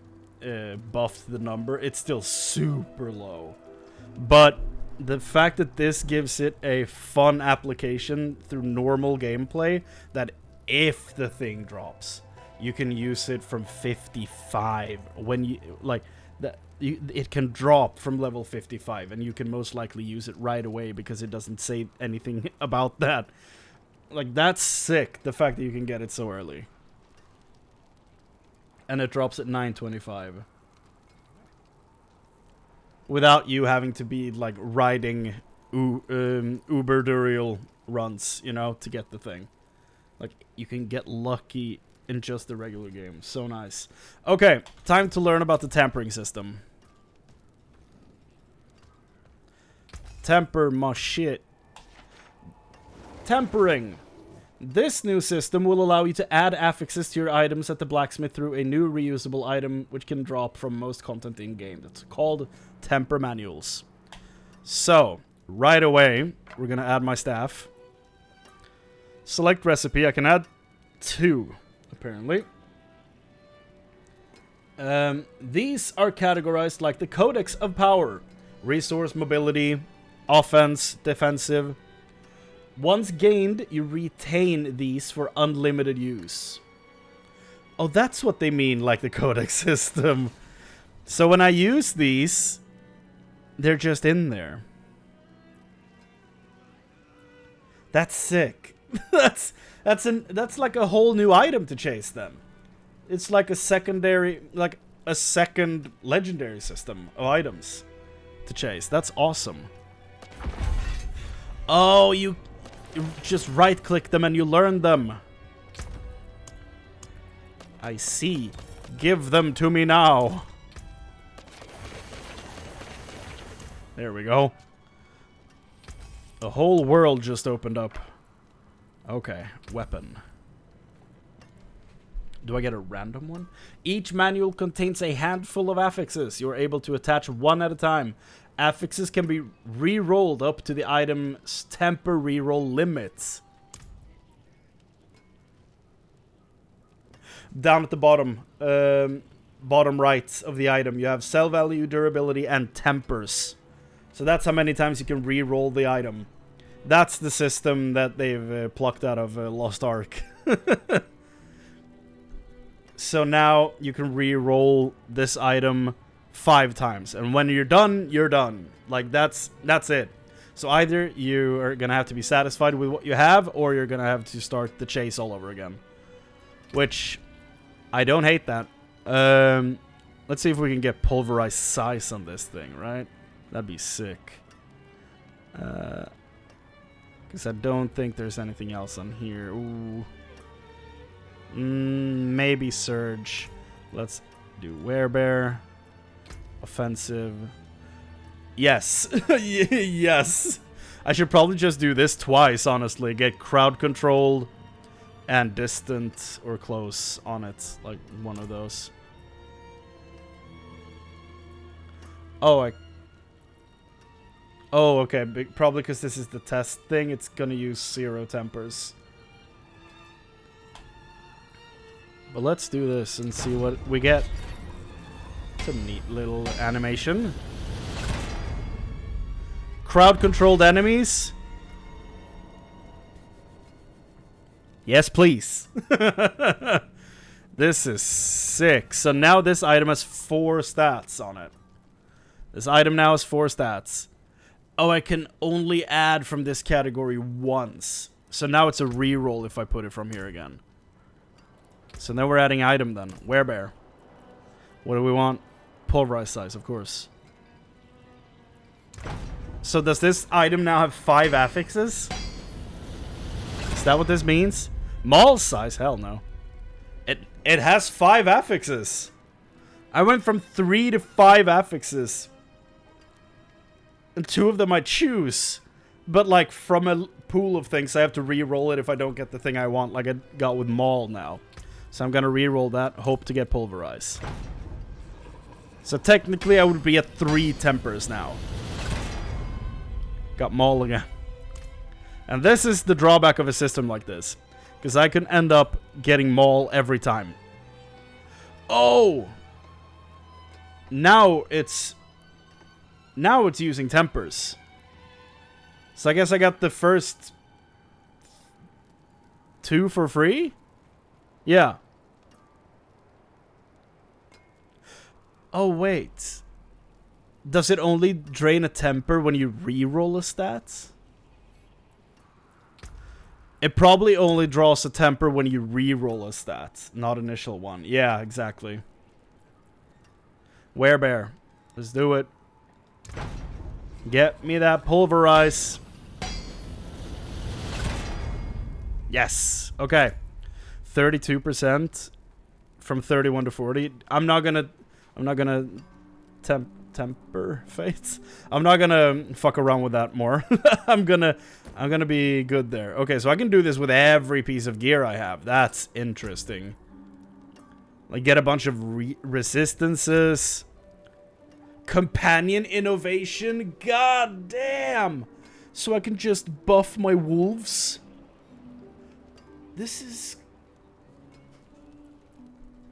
buffed the number, it's still super low. But the fact that this gives it a fun application through normal gameplay, that if the thing drops, you can use it from 55. When you... Like... It can drop from level 55, and you can most likely use it right away because it doesn't say anything about that. Like, that's sick, the fact that you can get it so early. And it drops at 925. Without you having to be, like, riding Uber Duriel runs, you know, to get the thing. Like, you can get lucky in just the regular game. So nice. Okay, time to learn about the tampering system. Temper my shit. Tempering. This new system will allow you to add affixes to your items at the blacksmith through a new reusable item which can drop from most content in-game. It's called Temper Manuals. So, right away, we're gonna add my staff. Select recipe. I can add 2, apparently. These are categorized like the Codex of Power. Resource, mobility, offense, defensive. Once gained, you retain these for unlimited use. Oh, that's what they mean, like the Codex system. So when I use these, they're just in there. That's sick. That's like a whole new item to chase then. It's like a secondary, like a second legendary system of items to chase. That's awesome. Oh, you just right-click them and you learn them. I see. Give them to me now. There we go. The whole world just opened up. Okay, weapon. Do I get a random one? Each manual contains a handful of affixes. You're able to attach one at a time. Affixes can be re-rolled up to the item's temper re-roll limits. Down at the bottom. bottom right of the item, you have sell value, durability, and tempers. So that's how many times you can re-roll the item. That's the system that they've plucked out of Lost Ark. So now you can re-roll this item 5 times. And when you're done, you're done. Like, that's it. So either you are going to have to be satisfied with what you have, or you're going to have to start the chase all over again. Which, I don't hate that. Let's see if we can get pulverized size on this thing, right? That'd be sick. Because I don't think there's anything else on here. Ooh. Maybe Surge. Let's do Werebear. Offensive. Yes. Yes. I should probably just do this twice, honestly. Get crowd controlled and distant or close on it. Like one of those. Oh, okay. Probably because this is the test thing. It's gonna use 0 tempers. But let's do this and see what we get. It's a neat little animation. Crowd-controlled enemies. Yes, please. This is sick. So now this item has 4 stats on it. This item now has 4 stats. Oh, I can only add from this category once. So now it's a reroll if I put it from here again. So now we're adding item then. Werebear. What do we want? Pulverized size, of course. So does this item now have 5 affixes? Is that what this means? Maul size? Hell no. It has 5 affixes. I went from 3 to 5 affixes. And 2 of them I choose. But like from a pool of things, I have to re-roll it if I don't get the thing I want, like I got with Maul now. So I'm gonna re-roll that, hope to get Pulverize. So technically I would be at 3 tempers now. Got Maul again. And this is the drawback of a system like this. Because I can end up getting Maul every time. Oh! Now it's using tempers. So I guess I got the first 2 for free? Yeah. Oh, wait. Does it only drain a temper when you re-roll a stat? It probably only draws a temper when you re-roll a stat, not initial one. Yeah, exactly. Werebear. Let's do it. Get me that Pulverize. Yes. Okay. 32% from 31 to 40. I'm not gonna temper fates. I'm not gonna fuck around with that more. I'm gonna be good there. Okay, so I can do this with every piece of gear I have. That's interesting. Like get a bunch of resistances. Companion innovation. God damn. So I can just buff my wolves. This is...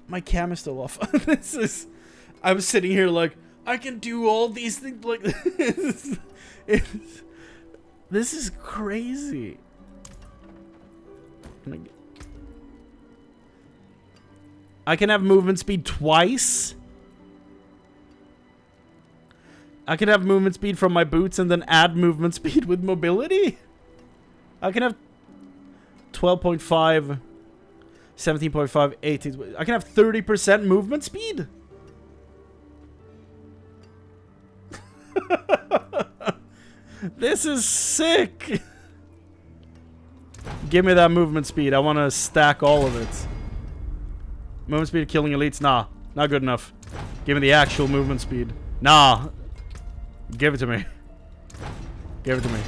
My cam is still off. This is... I'm sitting here like, I can do all these things like this. This is crazy. I can have movement speed twice. I can have movement speed from my boots and then add movement speed with mobility. I can have 12.5, 17.5, 18. I can have 30% movement speed. This is sick. Give me that movement speed. I want to stack all of it. Movement speed of killing elites? Nah, not good enough. Give me the actual movement speed. Nah. Give it to me. Give it to me.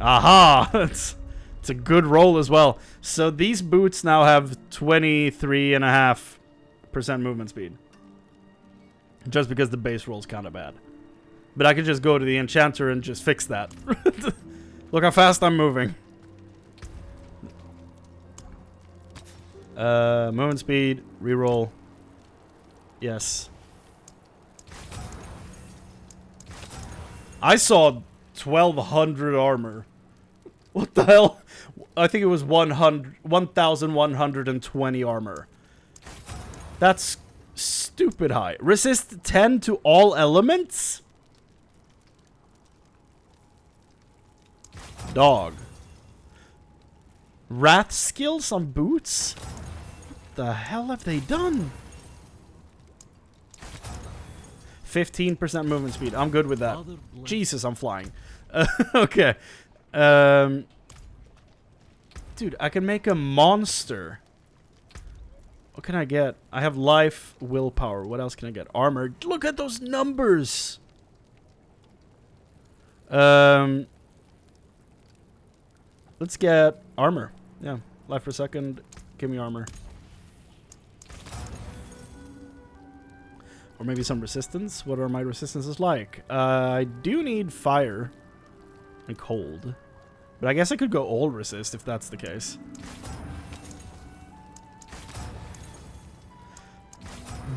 Aha! It's a good roll as well. So these boots now have 23.5% movement speed. Just because the base roll's kind of bad. But I could just go to the enchanter and just fix that. Look how fast I'm moving. Movement speed, reroll. Yes. I saw 1200 armor. What the hell? I think it was 1120 armor. That's stupid high. Resist 10 to all elements? Dog. Wrath skills on boots? What the hell have they done? 15% movement speed. I'm good with that. Jesus, I'm flying. Okay. Dude, I can make a monster. What can I get? I have life, willpower. What else can I get? Armor. Look at those numbers. Let's get armor. Yeah, life per second. Give me armor. Or maybe some resistance. What are my resistances like? I do need fire and cold. But I guess I could go all resist if that's the case.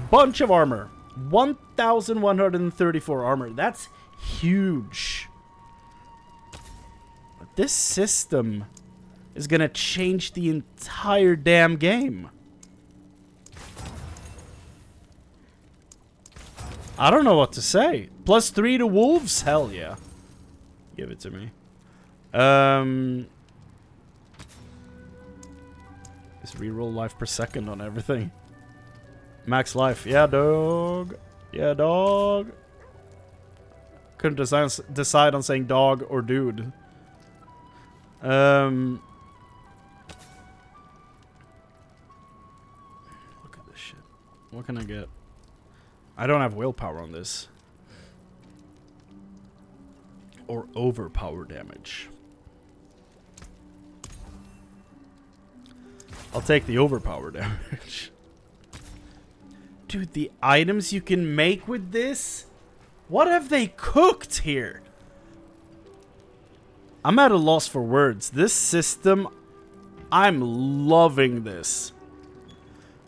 Bunch of armor. 1,134 armor. That's huge. This system is gonna change the entire damn game. I don't know what to say. +3 to wolves? Hell yeah. Give it to me. Just reroll life per second on everything. Max life. Yeah, dog. Yeah, dog. Couldn't decide on saying dog or dude. Look at this shit. What can I get? I don't have willpower on this. Or overpower damage. I'll take the overpower damage. Dude, the items you can make with this? What have they cooked here? I'm at a loss for words. This system, I'm loving this.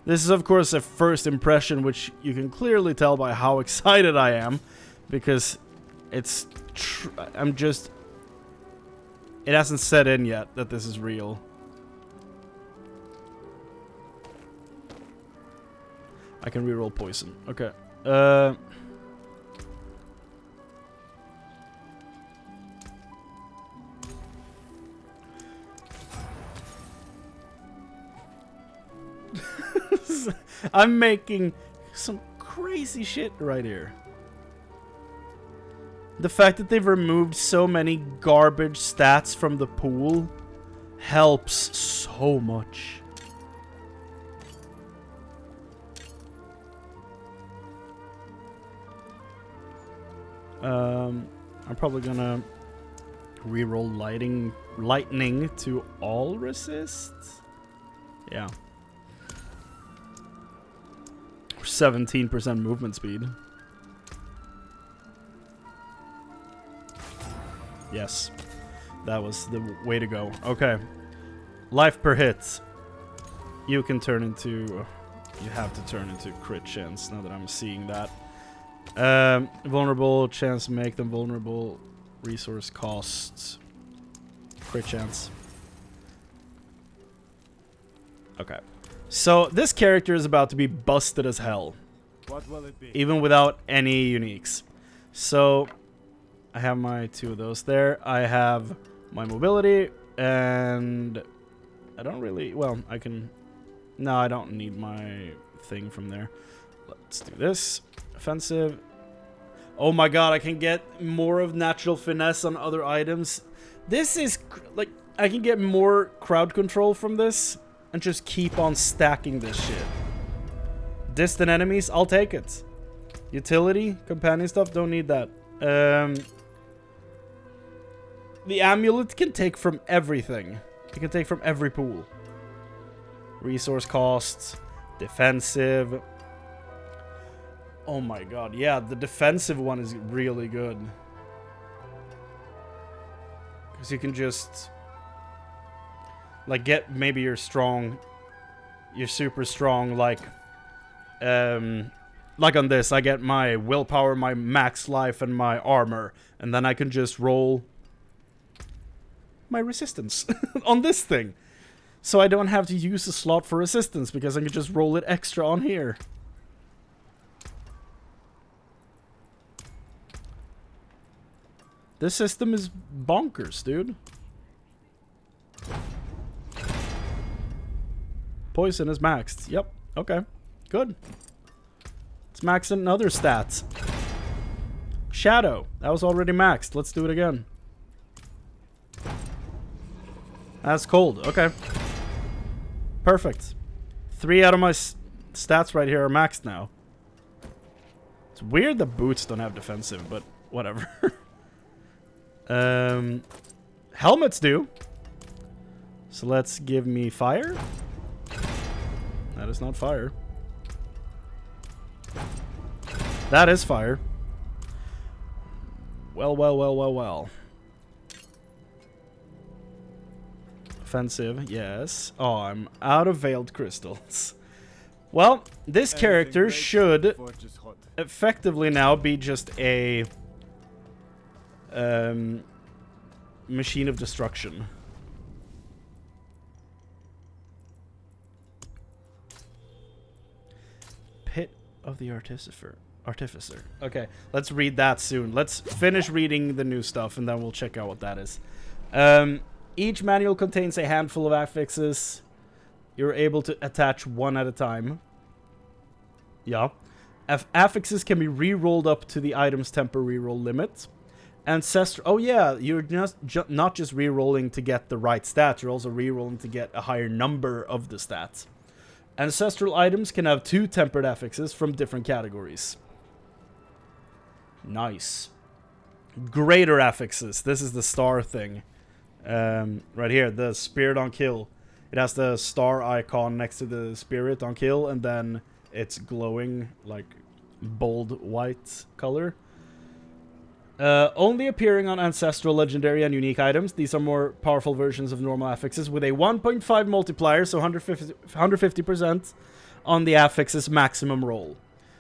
This is, of course, a first impression, which you can clearly tell by how excited I am. Because it's... I'm just... It hasn't set in yet that this is real. I can reroll poison. Okay. I'm making some crazy shit right here. The fact that they've removed so many garbage stats from the pool helps so much. I'm probably gonna reroll lightning to all resists. Yeah. 17% movement speed. Yes. That was the way to go. Okay. Life per hit. You can turn into... You have to turn into crit chance now that I'm seeing that. Vulnerable chance to make them vulnerable. Resource costs. Crit chance. Okay. So this character is about to be busted as hell. What will it be? Even without any uniques. So I have my 2 of those there. I have my mobility and I don't really... Well, I can... No, I don't need my thing from there. Let's do this. Offensive. Oh my god, I can get more of natural finesse on other items. This is... Like, I can get more crowd control from this. And just keep on stacking this shit. Distant enemies, I'll take it. Utility, companion stuff, don't need that. The amulet can take from everything. It can take from every pool. Resource costs, defensive. Oh my god, yeah, the defensive one is really good. Because you can just... Like, get, maybe you're strong, you're super strong, like, like on this, I get my willpower, my max life, and my armor. And then I can just roll my resistance on this thing. So I don't have to use a slot for resistance, because I can just roll it extra on here. This system is bonkers, dude. Poison is maxed. Yep. Okay. Good. Let's max in other stats. Shadow. That was already maxed. Let's do it again. That's cold. Okay. Perfect. 3 out of my stats right here are maxed now. It's weird that boots don't have defensive, but whatever. Helmets do. So let's give me fire. That is not fire. That is fire. Well. Offensive, yes. Oh, I'm out of veiled crystals. Well, this character should effectively now be just a machine of destruction. Pit of the Artificer. Okay, let's read that soon. Let's finish reading the new stuff and then we'll check out what that is. Each manual contains a handful of affixes. You're able to attach one at a time. Yeah. Affixes can be re-rolled up to the item's temper reroll limit. Ancestral. Oh yeah, you're not just re-rolling to get the right stats. You're also re-rolling to get a higher number of the stats. Ancestral items can have 2 tempered affixes from different categories. Nice. Greater affixes. This is the star thing. Right here, the spirit on kill. It has the star icon next to the spirit on kill, and then it's glowing like bold white color. Only appearing on ancestral, legendary, and unique items. These are more powerful versions of normal affixes with a 1.5 multiplier, so 150% on the affix's maximum roll.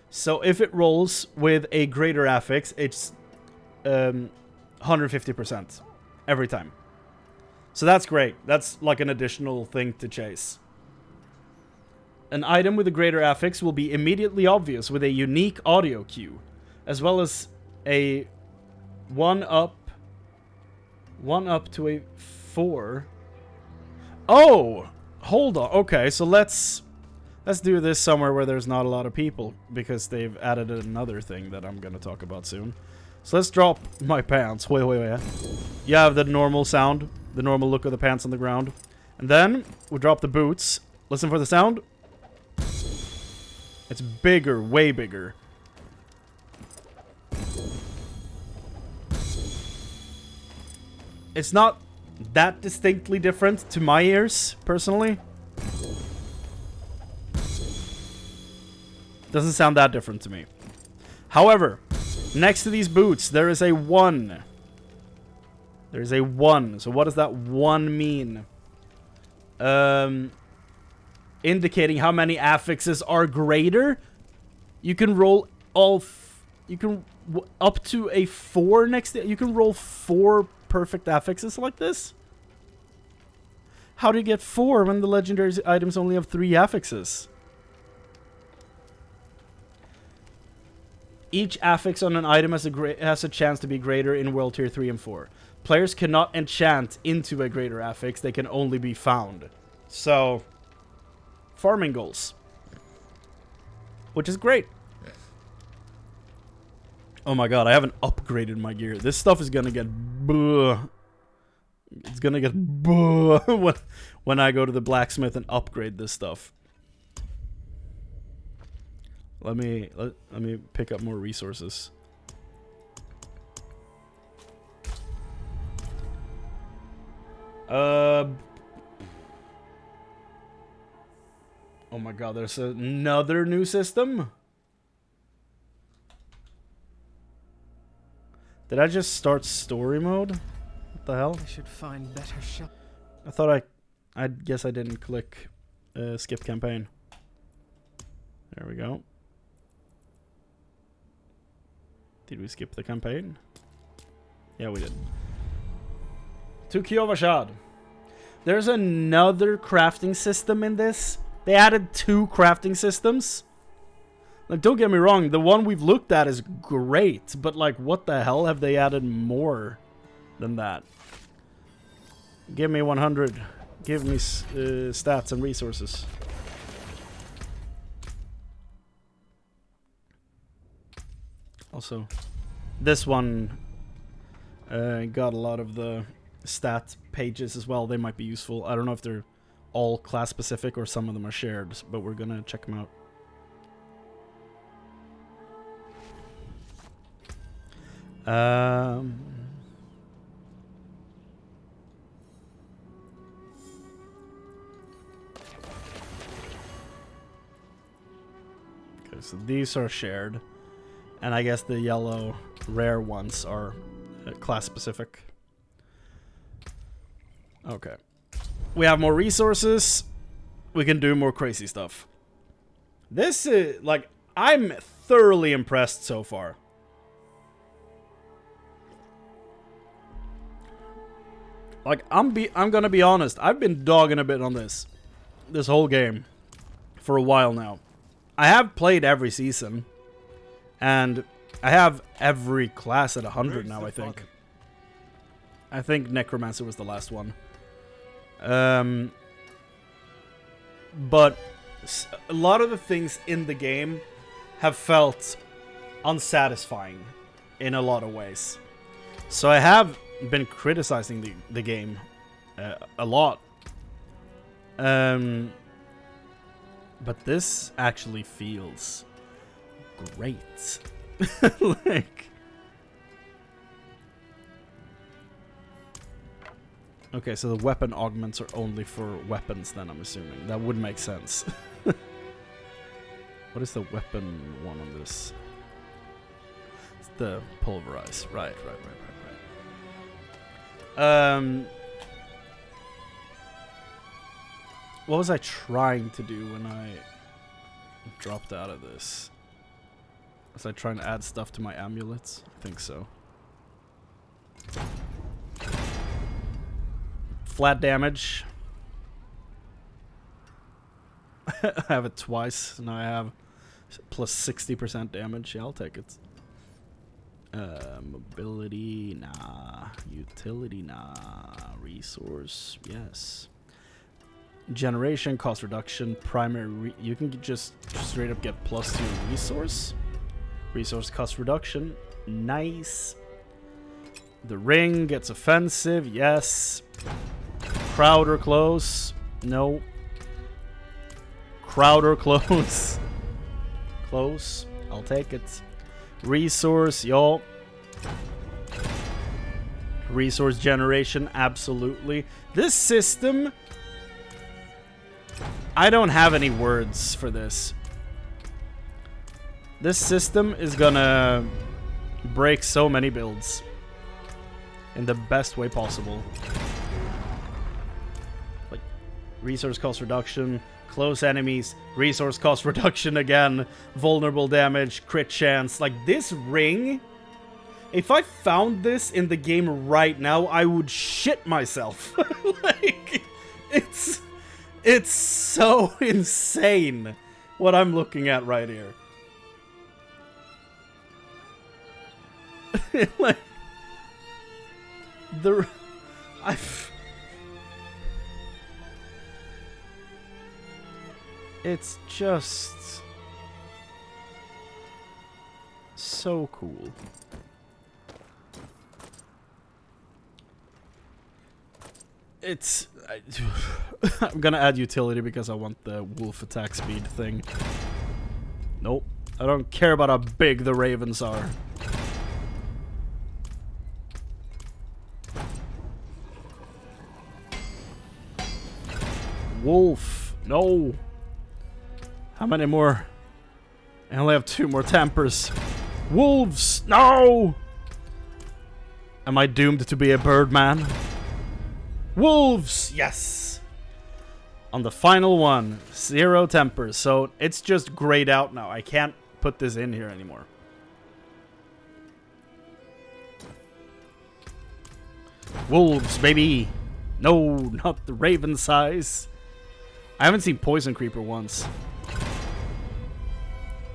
So if it rolls with a greater affix, it's 150% every time. So that's great. That's like an additional thing to chase. An item with a greater affix will be immediately obvious with a unique audio cue, as well as a 1 up to a 4. Oh, hold on. Okay, so let's do this somewhere where there's not a lot of people, because they've added another thing that I'm gonna talk about soon. So let's drop my pants. Wait. You have the normal sound, the normal look of the pants on the ground, and then we drop the boots. Listen for the sound. It's bigger, way bigger. It's not that distinctly different to my ears, personally. Doesn't sound that different to me. However, next to these boots, there is a 1. There's a 1. So what does that 1 mean? Indicating how many affixes are greater. You can roll all... up to a 4 next to... You can roll 4 perfect affixes like this? How do you get 4 when the legendary items only have 3 affixes? Each affix on an item has a chance to be greater in World Tier 3 and 4. Players cannot enchant into a greater affix. They can only be found. So, farming goals. Which is great. Oh my god, I haven't upgraded my gear. This stuff is gonna get... It's gonna get... when I go to the blacksmith and upgrade this stuff. Let me pick up more resources. Oh my god, there's another new system? Did I just start story mode? What the hell? I should find better shop. I thought I guess I didn't click skip campaign. There we go. Did we skip the campaign? Yeah, we did. To Kiovashad. There's another crafting system in this. They added 2 crafting systems. Like, don't get me wrong, the one we've looked at is great, but like, what the hell have they added more than that? Give me 100. Give me stats and resources. Also, this one got a lot of the stat pages as well. They might be useful. I don't know if they're all class specific or some of them are shared, but we're gonna check them out. Okay, so these are shared, and I guess the yellow rare ones are class specific. Okay. We have more resources. We can do more crazy stuff. This is, like, I'm thoroughly impressed so far. Like, I'm gonna be honest. I've been dogging a bit on this whole game for a while now. I have played every season, and I have every class at 100 now, I think. I think Necromancer was the last one. But a lot of the things in the game have felt unsatisfying in a lot of ways. So I have been criticizing the game a lot. But this actually feels great. Like, okay, so the weapon augments are only for weapons then, I'm assuming. That would make sense. What is the weapon one on this? It's the pulverize. Right. What was I trying to do when I dropped out of this? Was I trying to add stuff to my amulets? I think so. Flat damage. I have it twice. Now I have plus 60% damage. Yeah, I'll take it. Mobility, nah. Utility, nah. Resource, yes. Generation, cost reduction, primary. You can just straight up get plus 2 resource. Resource cost reduction, nice. The ring gets offensive, yes. Crowd or close, no. Crowd or close. Close, I'll take it. Resource, yo. Resource generation, absolutely. This system, I don't have any words for this. This system is gonna break so many builds in the best way possible. Like, resource cost reduction, close enemies, resource cost reduction again, vulnerable damage, crit chance. Like, this ring, if I found this in the game right now, I would shit myself. Like, it's so insane what I'm looking at right here. Like, it's just so cool. I'm gonna add utility because I want the wolf attack speed thing. Nope. I don't care about how big the ravens are. Wolf. No. How many more? I only have 2 more tampers. Wolves. No. Am I doomed to be a birdman? Wolves. Yes. On the final one, 0 tempers. So it's just grayed out now. I can't put this in here anymore. Wolves, baby. No, not the raven size. I haven't seen Poison Creeper once.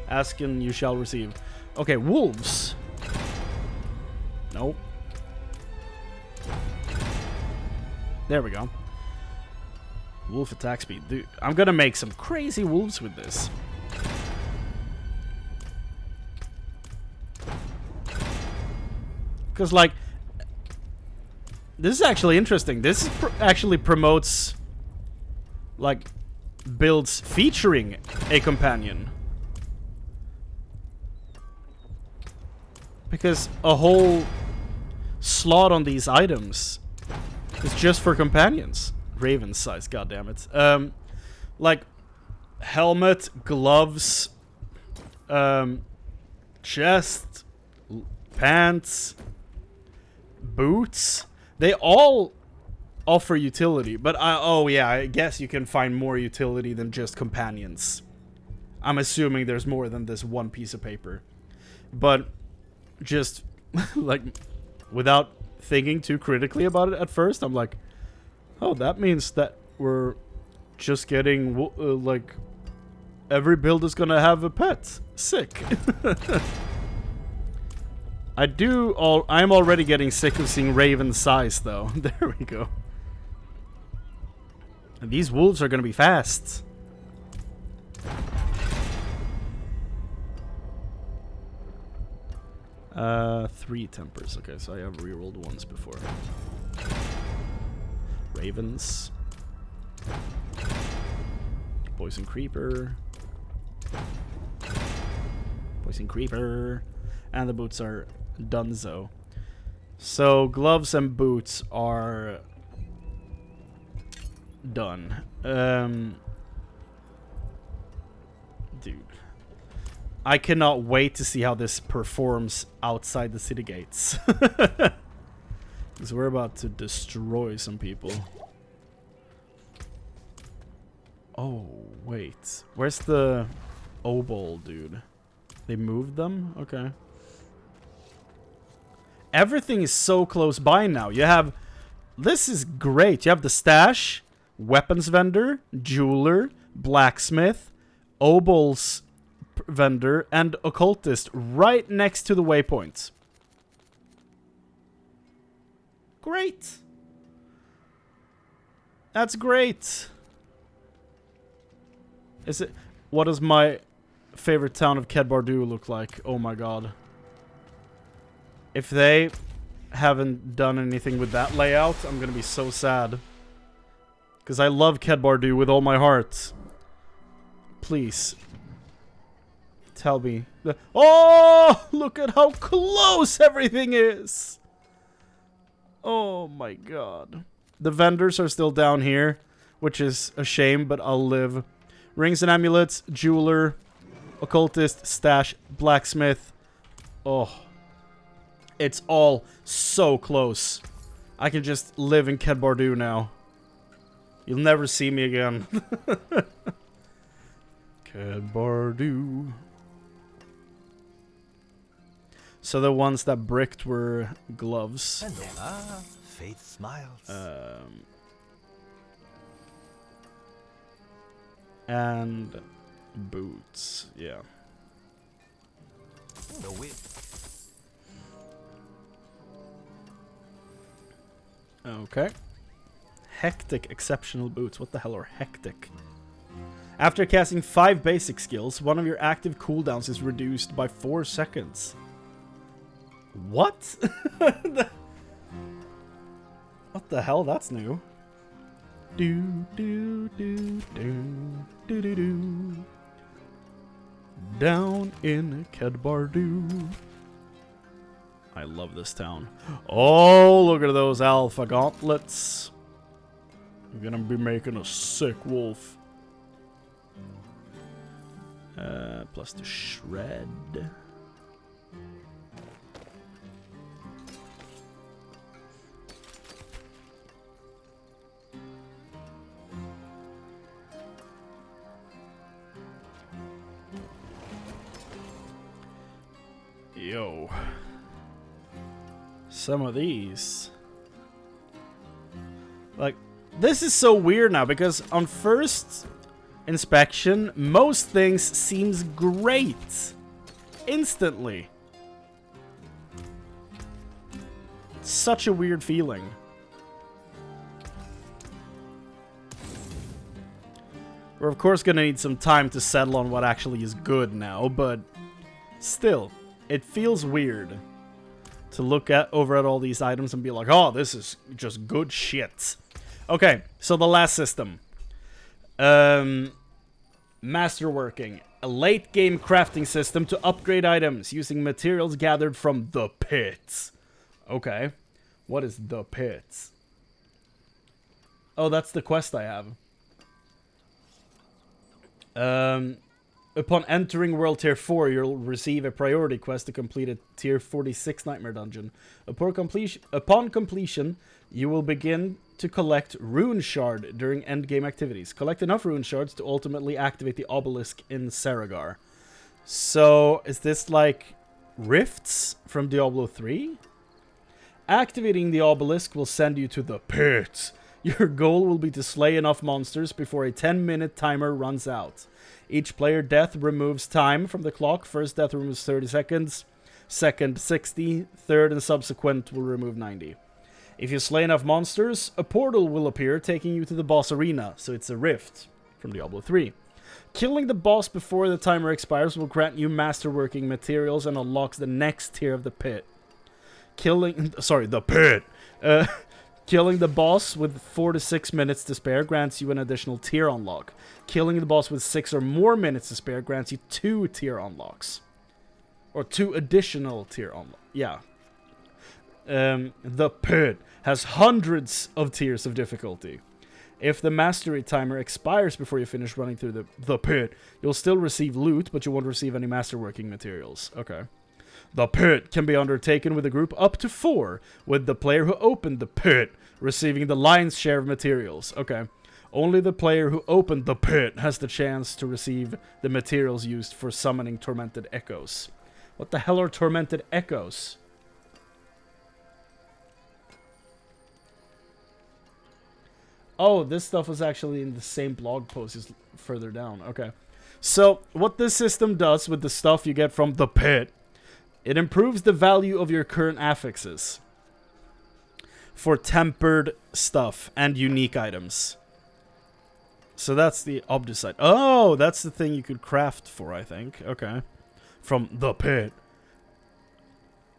Ask and you shall receive. Okay, wolves. Nope. There we go. Wolf attack speed. Dude, I'm gonna make some crazy wolves with this. Because, like, this is actually interesting. This actually promotes, like, builds featuring a companion. Because a whole slot on these items is just for companions. Raven size, goddammit. Like, helmet, gloves, chest, pants, boots. They all offer utility, but oh yeah, I guess you can find more utility than just companions. I'm assuming there's more than this one piece of paper. But just like without thinking too critically about it at first, I'm like, oh, that means that we're just getting like every build is gonna have a pet. Sick. I'm already getting sick of seeing Raven size, though. There we go. And these wolves are gonna be fast. Three tempers. Okay, so I have rerolled once before. Ravens. Poison Creeper. Poison Creeper. And the boots are donezo. So gloves and boots are done. Dude. I cannot wait to see how this performs outside the city gates. Because we're about to destroy some people. Oh, wait. Where's the obol, dude? They moved them? Okay. Everything is so close by now. You have... This is great. You have the stash, weapons vendor, jeweler, blacksmith, obol's vendor, and occultist right next to the waypoints. Great. That's great. Is it... What does my favorite town of Kedbardu look like? Oh my god. If they haven't done anything with that layout, I'm gonna be so sad. Because I love Kedbardu with all my heart. Please. Tell me. Oh! Look at how close everything is! Oh my god. The vendors are still down here, which is a shame, but I'll live. Rings and amulets, jeweler, occultist, stash, blacksmith. Oh. It's all so close. I can just live in Kedbardu now. You'll never see me again. Kedbardu. So the ones that bricked were gloves. Fate smiles. And boots, yeah. The whip. Okay. Hectic exceptional boots. What the hell are hectic? After casting 5 basic skills, one of your active cooldowns is reduced by 4 seconds. What? What the hell? That's new. Do do do do do do do. Down in Kedbardu. I love this town. Oh, look at those alpha gauntlets. I'm gonna be making a sick wolf. Plus the shred. Yo. Some of these Like, this is so weird now, because on first inspection, most things seems great. Instantly. Such a weird feeling. We're of course gonna need some time to settle on what actually is good now, but still, it feels weird to look over at all these items and be like, oh, this is just good shit. Okay, so the last system. Masterworking. A late game crafting system to upgrade items using materials gathered from the pits. Okay. What is the pits? Oh, that's the quest I have. Upon entering World Tier 4, you'll receive a priority quest to complete a Tier 46 Nightmare Dungeon. Upon completion, you will begin to collect Rune Shard during endgame activities. Collect enough Rune Shards to ultimately activate the obelisk in Saragar. So, is this like rifts from Diablo 3? Activating the obelisk will send you to the pits. Your goal will be to slay enough monsters before a 10-minute timer runs out. Each player death removes time from the clock. First death removes 30 seconds. Second, 60. Third and subsequent will remove 90. If you slay enough monsters, a portal will appear, taking you to the boss arena. So it's a rift from Diablo 3. Killing the boss before the timer expires will grant you masterworking materials and unlocks the next tier of the pit. Killing the boss with 4 to 6 minutes to spare grants you an additional tier unlock. Killing the boss with 6 or more minutes to spare grants you 2 tier unlocks. Or 2 additional tier unlocks. Yeah. The pit has hundreds of tiers of difficulty. If the mastery timer expires before you finish running through the pit, you'll still receive loot, but you won't receive any masterworking materials. Okay. The pit can be undertaken with a group up to 4, with the player who opened the pit receiving the lion's share of materials. Okay. Only the player who opened the pit has the chance to receive the materials used for summoning tormented echoes. What the hell are tormented echoes? Oh, this stuff was actually in the same blog post as further down. Okay. So, what this system does with the stuff you get from the pit, it improves the value of your current affixes for tempered stuff and unique items. So that's the obdusite. Oh, that's the thing you could craft for, I think. Okay. From the pit.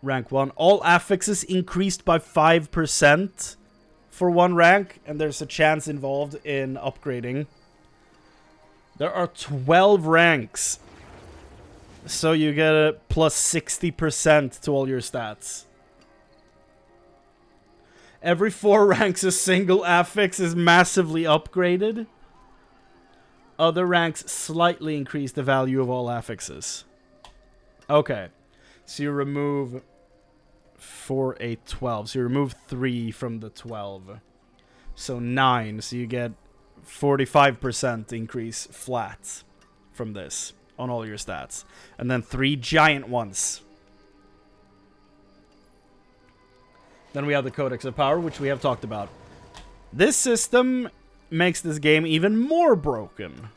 Rank 1. All affixes increased by 5% for 1 rank, and there's a chance involved in upgrading. There are 12 ranks. So you get a plus 60% to all your stats. Every 4 ranks a single affix is massively upgraded. Other ranks slightly increase the value of all affixes. Okay. So you remove 4, 8, 12. So you remove 3 from the 12. So 9. So you get 45% increase flat from this on all your stats. And then 3 giant ones. Then we have the Codex of Power, which we have talked about. This system makes this game even more broken.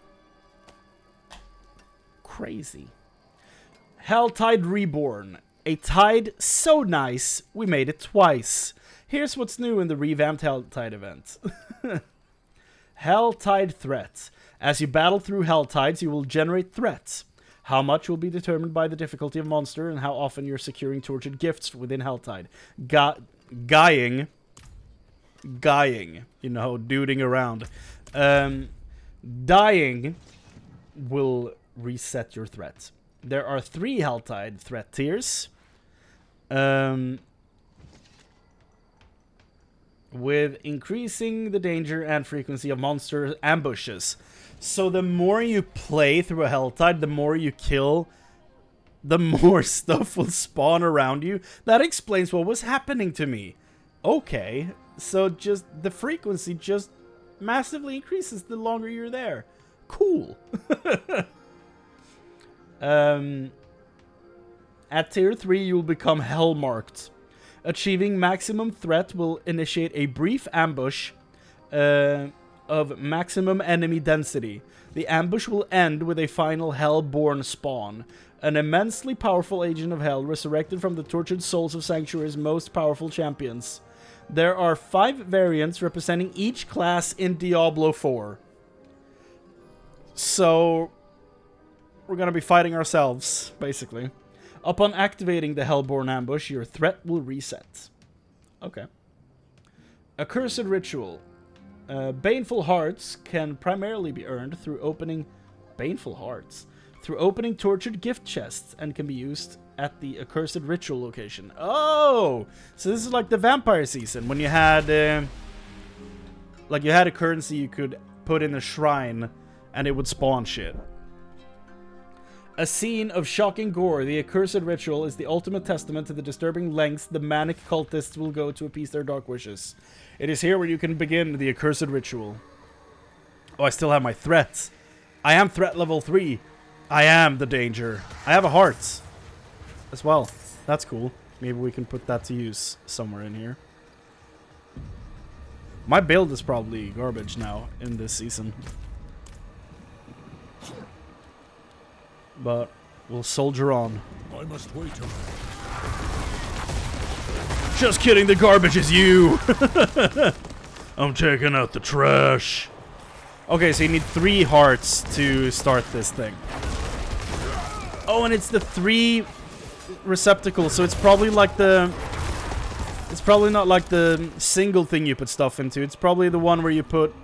Crazy. Helltide Reborn. A tide so nice, we made it twice. Here's what's new in the revamped Helltide event. Helltide Threat. As you battle through Helltides, you will generate threats. How much will be determined by the difficulty of monster and how often you're securing tortured gifts within Helltide. Guying, you know, duding around. Dying will reset your threat. There are 3 Helltide threat tiers. With increasing the danger and frequency of monster ambushes. So the more you play through a Helltide, the more you kill, the more stuff will spawn around you. That explains what was happening to me. Okay, so just the frequency just massively increases the longer you're there. Cool. At tier 3, you'll become Hellmarked. Achieving maximum threat will initiate a brief ambush of maximum enemy density. The ambush will end with a final Hellborn spawn. An immensely powerful agent of Hell resurrected from the tortured souls of Sanctuary's most powerful champions. There are 5 variants representing each class in Diablo 4. So, we're gonna be fighting ourselves, basically. Upon activating the Hellborn ambush, your threat will reset. Okay. Accursed Ritual. Baneful Hearts can primarily be earned through opening... Baneful Hearts? Through opening tortured gift chests and can be used at the Accursed Ritual location. Oh! So this is like the vampire season, when you had... like, you had a currency you could put in a shrine, and it would spawn shit. A scene of shocking gore, the Accursed Ritual is the ultimate testament to the disturbing lengths the manic cultists will go to appease their dark wishes. It is here where you can begin the Accursed Ritual. Oh, I still have my threats. I am threat level 3. I am the danger. I have a heart as well. That's cool. Maybe we can put that to use somewhere in here. My build is probably garbage now in this season. But we'll soldier on. I must wait a minute. Just kidding, the garbage is you! I'm taking out the trash. Okay, so you need 3 hearts to start this thing. Oh, and it's the 3 receptacles, so it's probably like the... It's probably not like the single thing you put stuff into. It's probably the one where you put...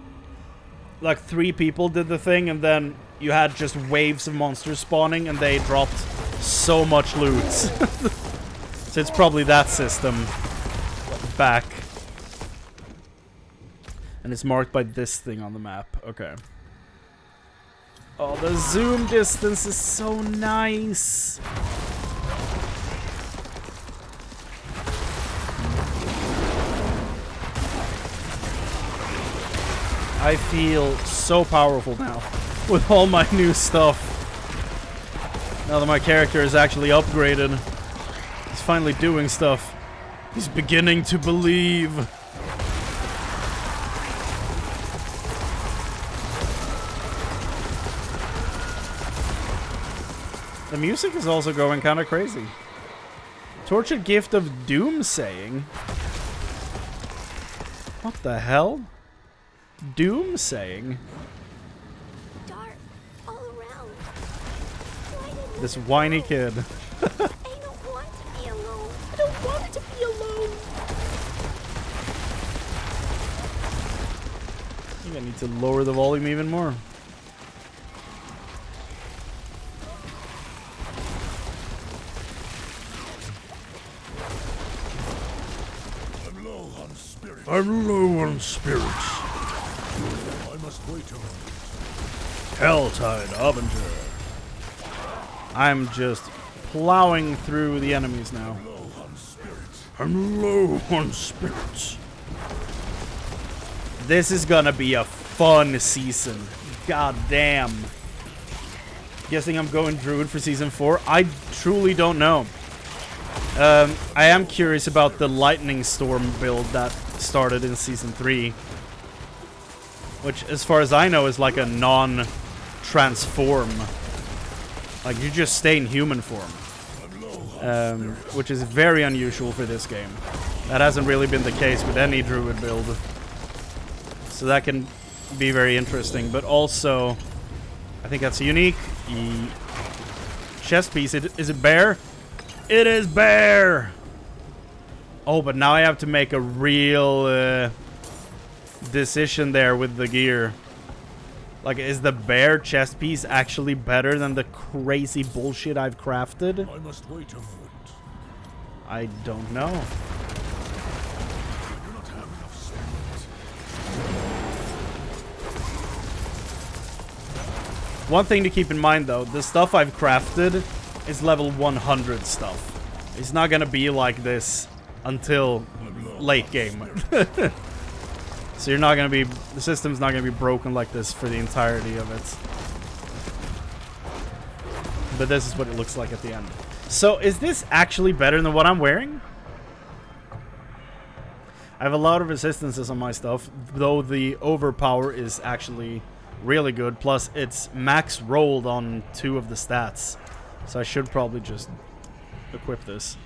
Like 3 people did the thing, and then you had just waves of monsters spawning, and they dropped so much loot. So it's probably that system back. And it's marked by this thing on the map. Okay. Oh, the zoom distance is so nice. I feel so powerful now with all my new stuff. Now that my character is actually upgraded. He's finally doing stuff. He's beginning to believe. The music is also going kind of crazy. Tortured Gift of Doomsaying. What the hell? Doomsaying? Dark all around. This whiny kid. I don't want to be alone. I don't want to be alone. I think I need to lower the volume even more. I'm low on spirit. I'm low on spirits. I must wait a moment. Helltide Avenger. I'm just plowing through the enemies now. Low on spirit. I'm low on spirits. This is gonna be a fun season. God damn. Guessing I'm going Druid for Season 4? I truly don't know. I am curious about the Lightning Storm build that started in Season 3. Which, as far as I know, is like a non-transform. Like, you just stay in human form. Which is very unusual for this game. That hasn't really been the case with any Druid build. So that can be very interesting. But also, I think that's unique. Chest piece. Is it bear? It is bear! Oh, but now I have to make a real decision there with the gear. Like, is the bear chest piece actually better than the crazy bullshit I've crafted? I must wait a moment. I don't know. I do not have enough spirit. One thing to keep in mind, though, the stuff I've crafted is level 100 stuff. It's not gonna be like this until late game. So you're not gonna be, the system's not gonna be broken like this for the entirety of it. But this is what it looks like at the end. So is this actually better than what I'm wearing? I have a lot of resistances on my stuff, though the overpower is actually really good. Plus, it's max rolled on 2 of the stats. So I should probably just equip this.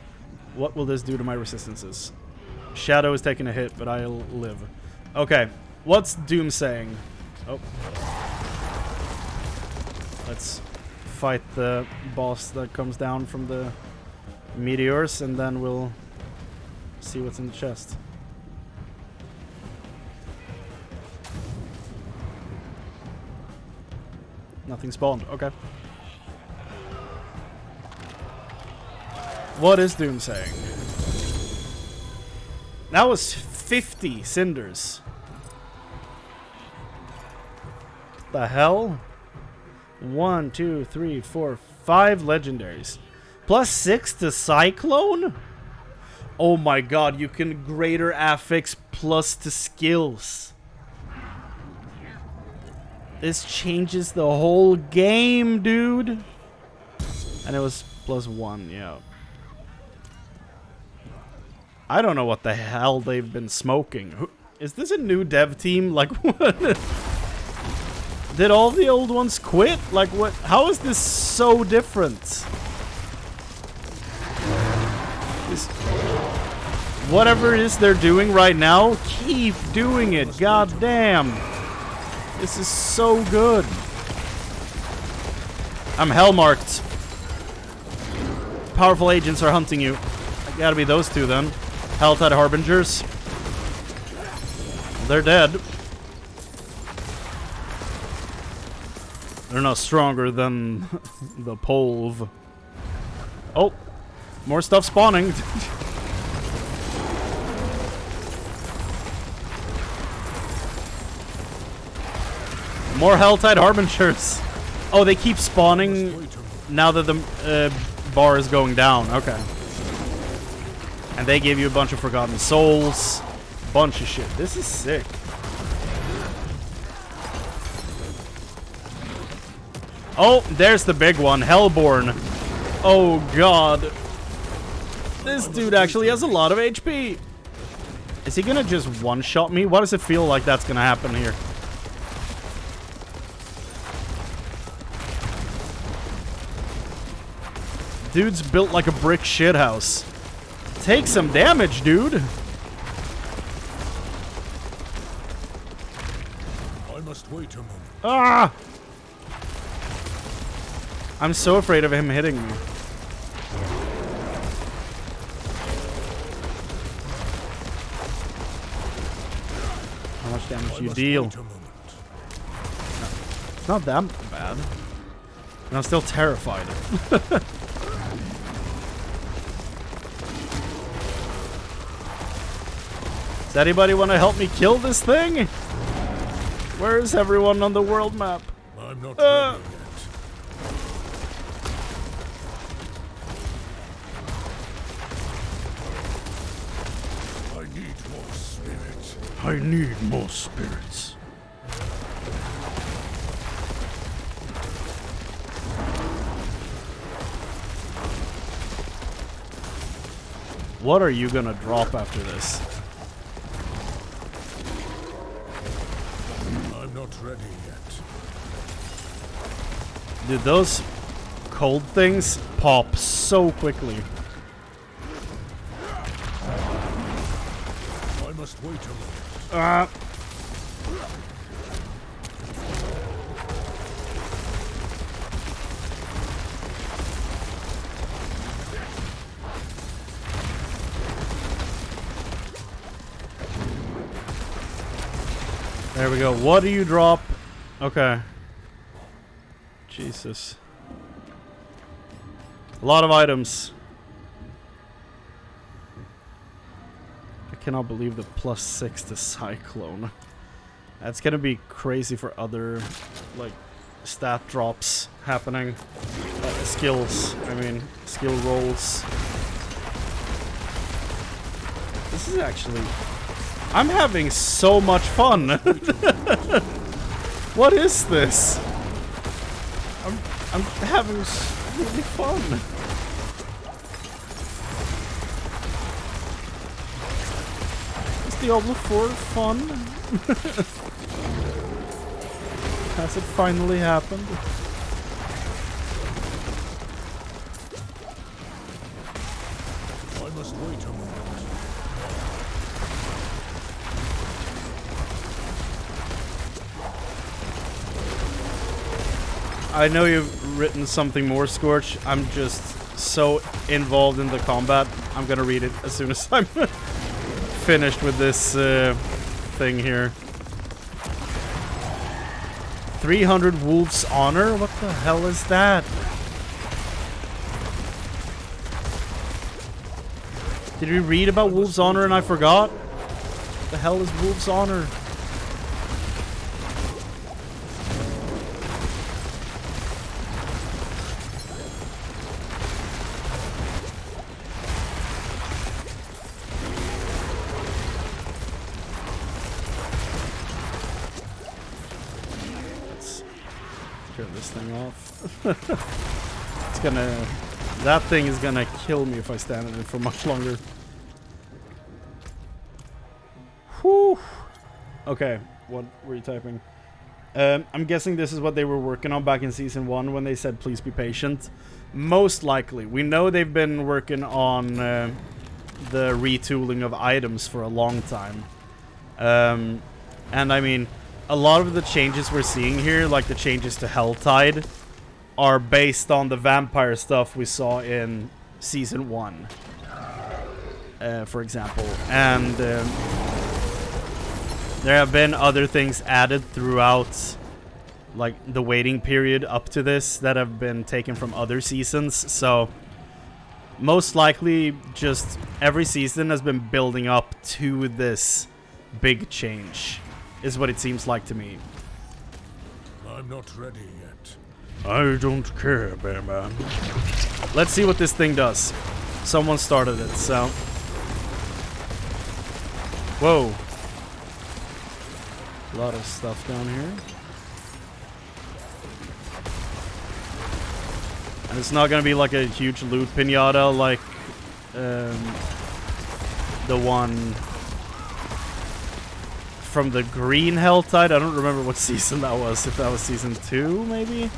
What will this do to my resistances? Shadow is taking a hit, but I'll live. Okay, what's Doom saying? Oh. Let's fight the boss that comes down from the meteors, and then we'll see what's in the chest. Nothing spawned. Okay. What is Doom saying? That was 50 cinders. The hell? 1, 2, 3, 4, 5 legendaries. Plus 6 to Cyclone? Oh my god, you can greater affix plus to skills. This changes the whole game, dude. And it was plus 1, yeah. I don't know what the hell they've been smoking. Is this a new dev team? Like, what? Did all the old ones quit? Like, what? How is this so different? Whatever it is they're doing right now, keep doing it. God damn. This is so good. I'm hell-marked. Powerful agents are hunting you. Gotta be those 2 then. Helltide Harbingers. They're dead. They're not stronger than the Polv. Oh, more stuff spawning. More Helltide Harbingers. Oh, they keep spawning now that the bar is going down. Okay. And they give you a bunch of Forgotten Souls. Bunch of shit. This is sick. Oh, there's the big one. Hellborn. Oh, God. This dude actually has a lot of HP. Is he gonna just one-shot me? Why does it feel like that's gonna happen here? Dude's built like a brick shithouse. Take some damage, dude. I must wait a moment. Ah! I'm so afraid of him hitting me. How much damage do you deal? No, it's not that bad. And I'm still terrified. Does anybody want to help me kill this thing? Where is everyone on the world map? I'm not ready yet. I need more spirit. I need more spirits. What are you gonna drop after this? I'm not ready yet. Dude, those cold things pop so quickly. I must wait a moment. There we go. What do you drop? Okay. Jesus. A lot of items. I cannot believe the +6 to Cyclone. That's gonna be crazy for other, like, stat drops happening. Skills. I mean, skill rolls. This is actually... I'm having so much fun. What is this? I'm having really fun. It's Diablo 4 fun? Has it finally happened? I must wait a moment. I know you've written something more, Scorch. I'm just so involved in the combat. I'm gonna read it as soon as I'm finished with this thing here. 300 Wolves Honor? What the hell is that? Did we read about Wolves Honor and I forgot? What the hell is Wolves Honor? Turn this thing off. It's gonna... That thing is gonna kill me if I stand in it for much longer. Whew. Okay, what were you typing? I'm guessing this is what they were working on back in Season 1 when they said please be patient. Most likely. We know they've been working on the retooling of items for a long time. And I mean... A lot of the changes we're seeing here, like the changes to Helltide, are based on the vampire stuff we saw in Season 1, for example. And there have been other things added throughout, like, the waiting period up to this that have been taken from other seasons. So, most likely, just every season has been building up to this big change. Is what it seems like to me. I'm not ready yet. I don't care, bear man. Let's see what this thing does. Someone started it, so... Whoa. A lot of stuff down here. And it's not gonna be like a huge loot pinata like the one from the green Helltide. I don't remember what season that was. If that was Season 2, maybe?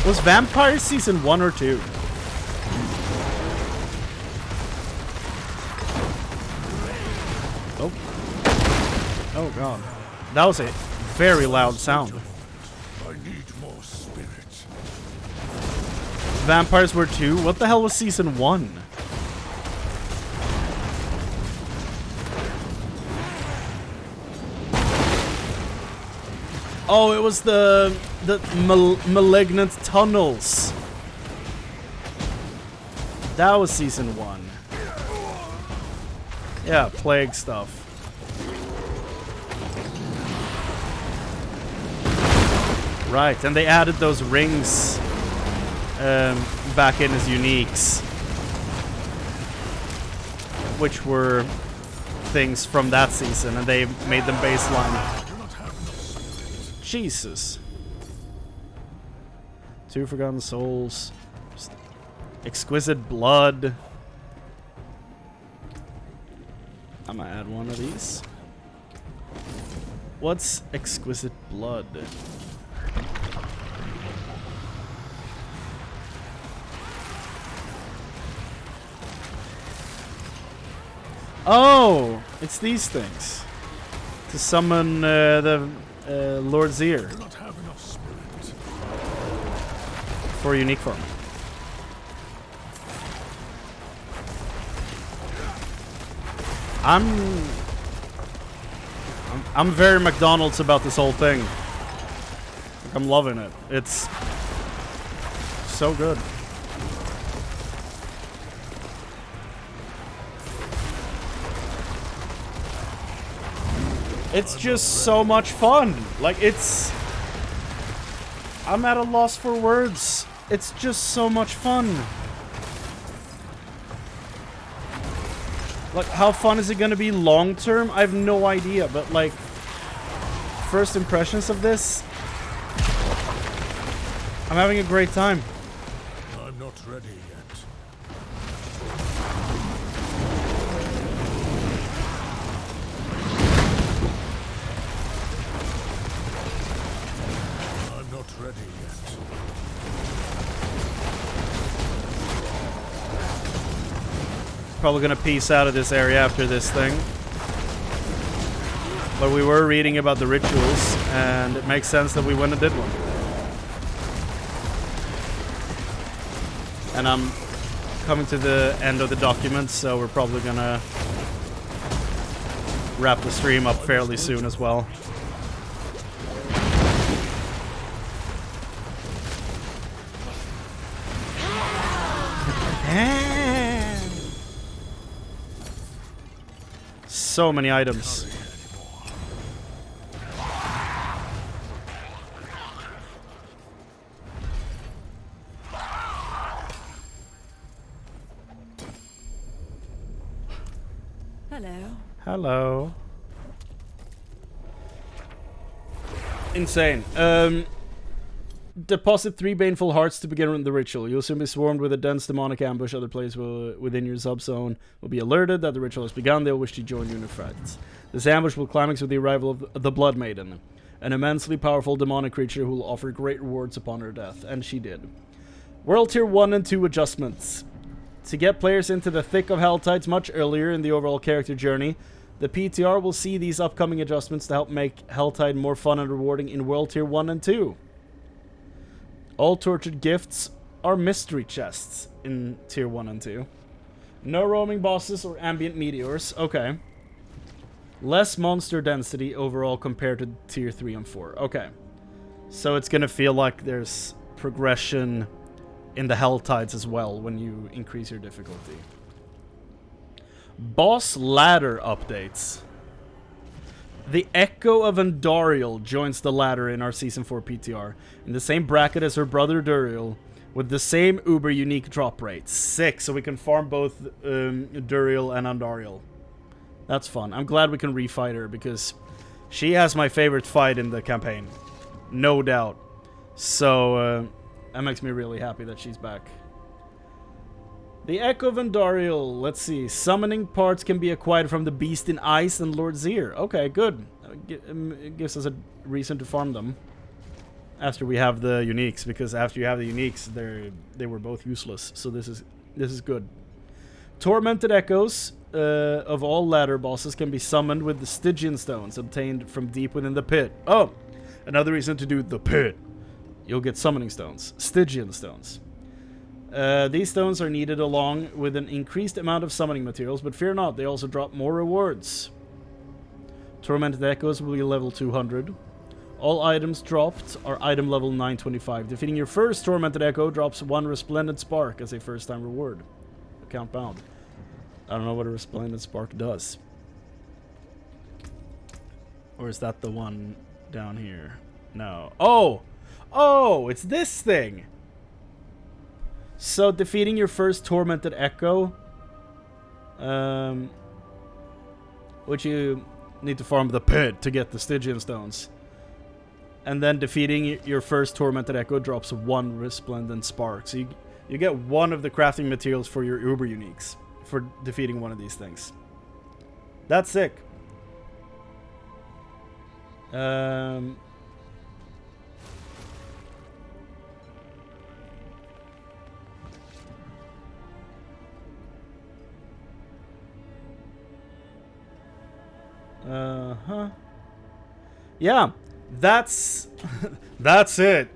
Was Vampire Season 1 or 2? Oh. Oh god. That was a very loud sound. I need more spirit. Vampires were 2? What the hell was Season 1? Oh, it was the malignant tunnels. That was Season 1. Yeah, plague stuff. Right, and they added those rings back in as uniques, which were things from that season, and they made them baseline. Jesus. 2 Forgotten Souls. Just exquisite blood. I'm gonna add one of these. What's exquisite blood? Oh, it's these things to summon the Lord Zir I do not have enough spirit. for unique form. I'm very McDonald's about this whole thing. I'm loving it. It's so good. It's just so much fun. Like, it's... I'm at a loss for words. It's just so much fun. Like, how fun is it gonna be long term? I have no idea, but like... First impressions of this... I'm having a great time. I'm not ready yet. I'm not ready yet. Probably gonna peace out of this area after this thing. But we were reading about the rituals, and it makes sense that we went and did one. And I'm coming to the end of the document, so we're probably gonna wrap the stream up fairly soon as well. So many items. Hello. Hello. Insane. Deposit 3 baneful hearts to begin the ritual. You'll soon be swarmed with a dense demonic ambush. Other players within your subzone will be alerted that the ritual has begun. They'll wish to join you in a fight. This ambush will climax with the arrival of the Blood Maiden, an immensely powerful demonic creature who will offer great rewards upon her death. And she did. World Tier 1 and 2 adjustments. To get players into the thick of Helltides much earlier in the overall character journey, the PTR will see these upcoming adjustments to help make Helltide more fun and rewarding in World Tier 1 and 2. All tortured gifts are mystery chests in Tier 1 and 2. No roaming bosses or ambient meteors. Okay. Less monster density overall compared to Tier 3 and 4. Okay. So it's gonna feel like there's progression in the Helltides as well when you increase your difficulty. Boss ladder updates. The Echo of Andariel joins the ladder in our Season 4 PTR, in the same bracket as her brother Duriel, with the same uber unique drop rate. Sick, so we can farm both Duriel and Andariel. That's fun. I'm glad we can refight her, because she has my favorite fight in the campaign. No doubt. So, that makes me really happy that she's back. The Echo of Andariel. Let's see. Summoning parts can be acquired from the Beast in Ice and Lord Zir. Okay, good. It gives us a reason to farm them. After we have the uniques, because after you have the uniques, they were both useless. So this is good. Tormented Echoes of all ladder bosses can be summoned with the Stygian stones obtained from deep within the pit. Oh, another reason to do the pit. You'll get summoning stones. Stygian stones. These stones are needed along with an increased amount of summoning materials, but fear not, they also drop more rewards. Tormented Echoes will be level 200. All items dropped are item level 925. Defeating your first Tormented Echo drops 1 Resplendent Spark as a first time reward. Account bound. I don't know what a Resplendent Spark does. Or is that the one down here? No. Oh! Oh! It's this thing! So, defeating your first Tormented Echo, which you need to farm the pit to get the Stygian stones. And then defeating your first Tormented Echo drops 1 Resplendent Spark. So you get 1 of the crafting materials for your Uber Uniques for defeating one of these things. That's sick. Yeah, that's it.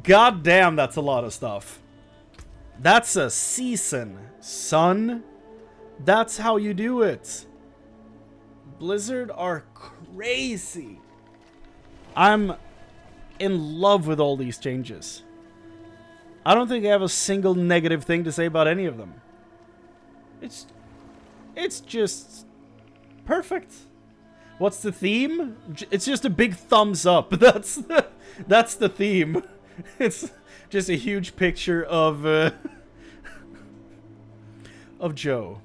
God damn, that's a lot of stuff. That's a season, son. That's how you do it. Blizzard are crazy. I'm in love with all these changes. I don't think I have a single negative thing to say about any of them. It's just perfect. What's the theme? It's just a big thumbs up. That's the theme. It's just a huge picture of Joe,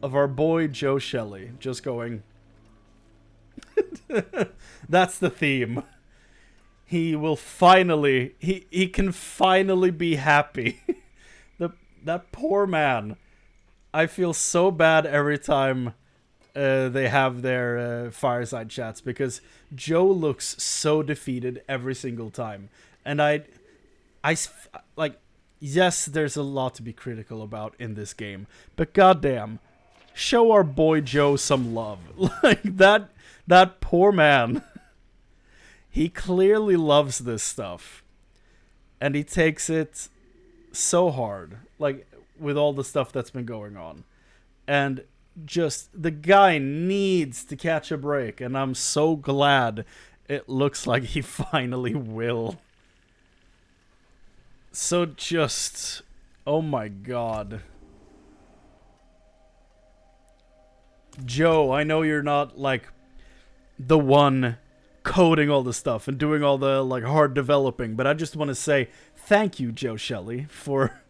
of our boy Joe Shelley, just going. That's the theme. he will finally, he can finally be happy. That poor man. I feel so bad every time they have their fireside chats, because Joe looks so defeated every single time. And like, yes, there's a lot to be critical about in this game, but goddamn, show our boy Joe some love. Like, that poor man. He clearly loves this stuff, and he takes it so hard, like, with all the stuff that's been going on. And just, the guy needs to catch a break, and I'm so glad it looks like he finally will. So just, oh my god. Joe, I know you're not, like, the one coding all the stuff and doing all the, like, hard developing, but I just want to say thank you, Joe Shelley, for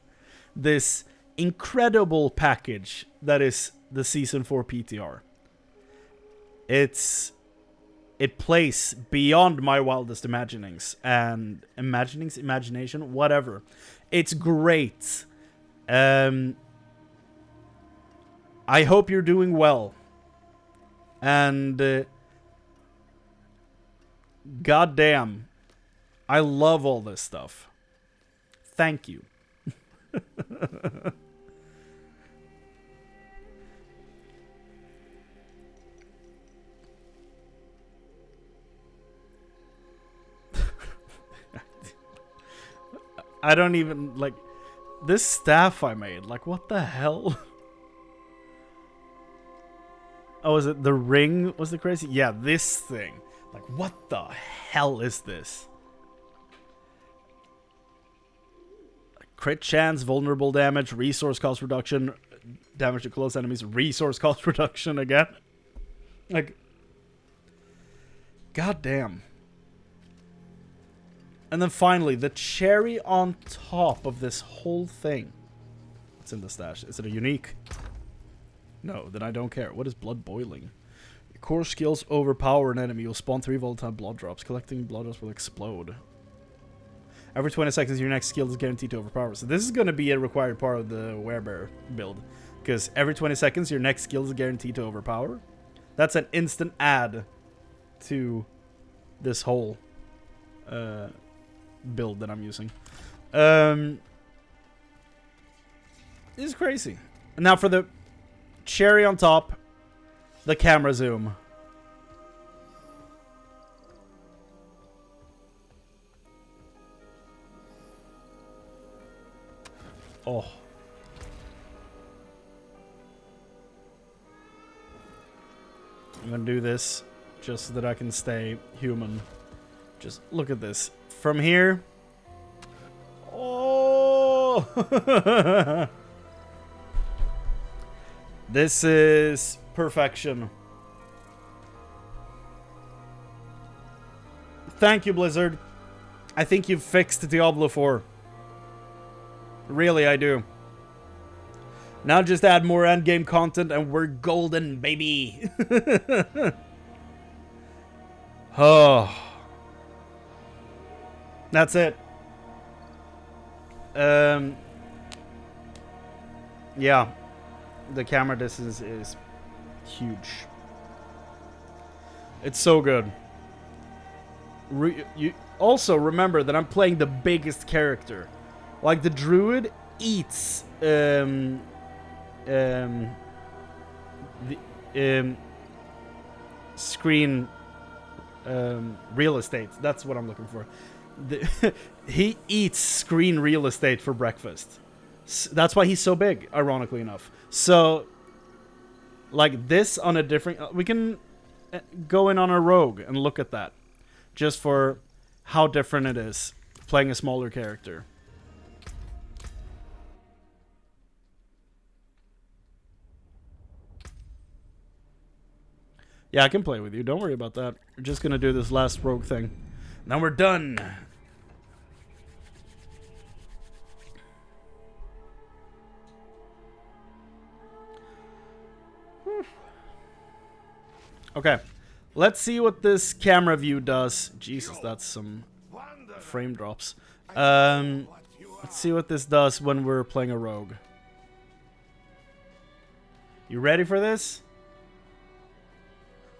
this incredible package that is the Season 4 PTR. It plays beyond my wildest imagination, whatever. It's great. I hope you're doing well. And goddamn, I love all this stuff. Thank you. I don't even, like, this staff I made, like, what the hell? Oh, is it the ring was the crazy? Yeah, this thing. Like, what the hell is this? Crit chance, vulnerable damage, resource cost reduction, damage to close enemies, resource cost reduction again. Like, goddamn. And then finally, the cherry on top of this whole thing. What's in the stash? Is it a unique? No, then I don't care. What is blood boiling? Your core skills overpower an enemy. You'll spawn 3 volatile blood drops. Collecting blood drops will explode. Every 20 seconds, your next skill is guaranteed to overpower. So this is going to be a required part of the werebear build. Because every 20 seconds, your next skill is guaranteed to overpower. That's an instant add to this whole build that I'm using. This is crazy. Now for the cherry on top, the camera zoom. Oh. I'm gonna do this just so that I can stay human. Just look at this. From here. Oh! This is perfection. Thank you, Blizzard. I think you've fixed Diablo 4. Really, I do. Now just add more endgame content and we're golden, baby. Oh. That's it. Yeah. The camera distance is huge. It's so good. You also remember that I'm playing the biggest character. Like, the druid eats screen real estate. That's what I'm looking for. He eats screen real estate for breakfast. That's why he's so big, ironically enough. So, like, this on a different... we can go in on a rogue and look at that. Just for how different it is playing a smaller character. Yeah, I can play with you. Don't worry about that. We're just going to do this last rogue thing. Now we're done. Okay. Let's see what this camera view does. Jesus, that's some frame drops. Let's see what this does when we're playing a rogue. You ready for this?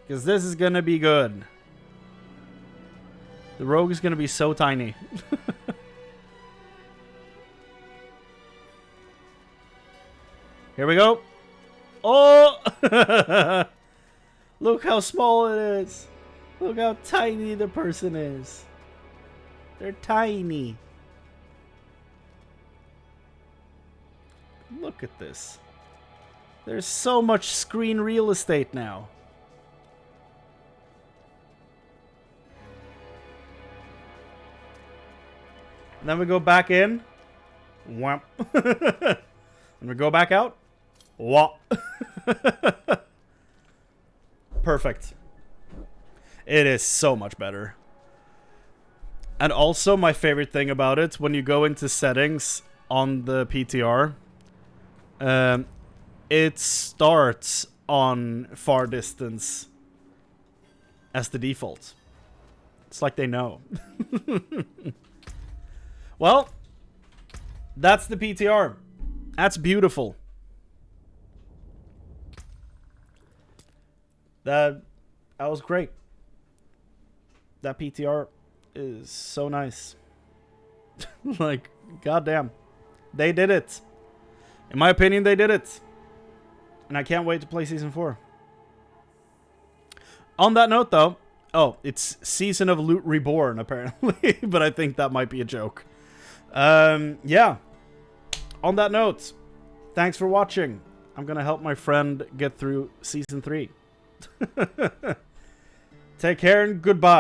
Because this is gonna be good. The rogue is gonna be so tiny. Here we go. Oh! Look how small it is. Look how tiny the person is. They're tiny. Look at this. There's so much screen real estate now. And then we go back in. Whomp. And we go back out. Whop. Perfect. It is so much better. And also my favorite thing about it, when you go into settings on the PTR, it starts on far distance as the default. It's like they know. Well, that's the PTR. That's beautiful. That was great. That PTR is so nice. Like, goddamn. They did it. In my opinion, they did it. And I can't wait to play Season 4. On that note, though... Oh, it's Season of Loot Reborn, apparently. But I think that might be a joke. Yeah. On that note, thanks for watching. I'm gonna help my friend get through Season 3. Take care and goodbye.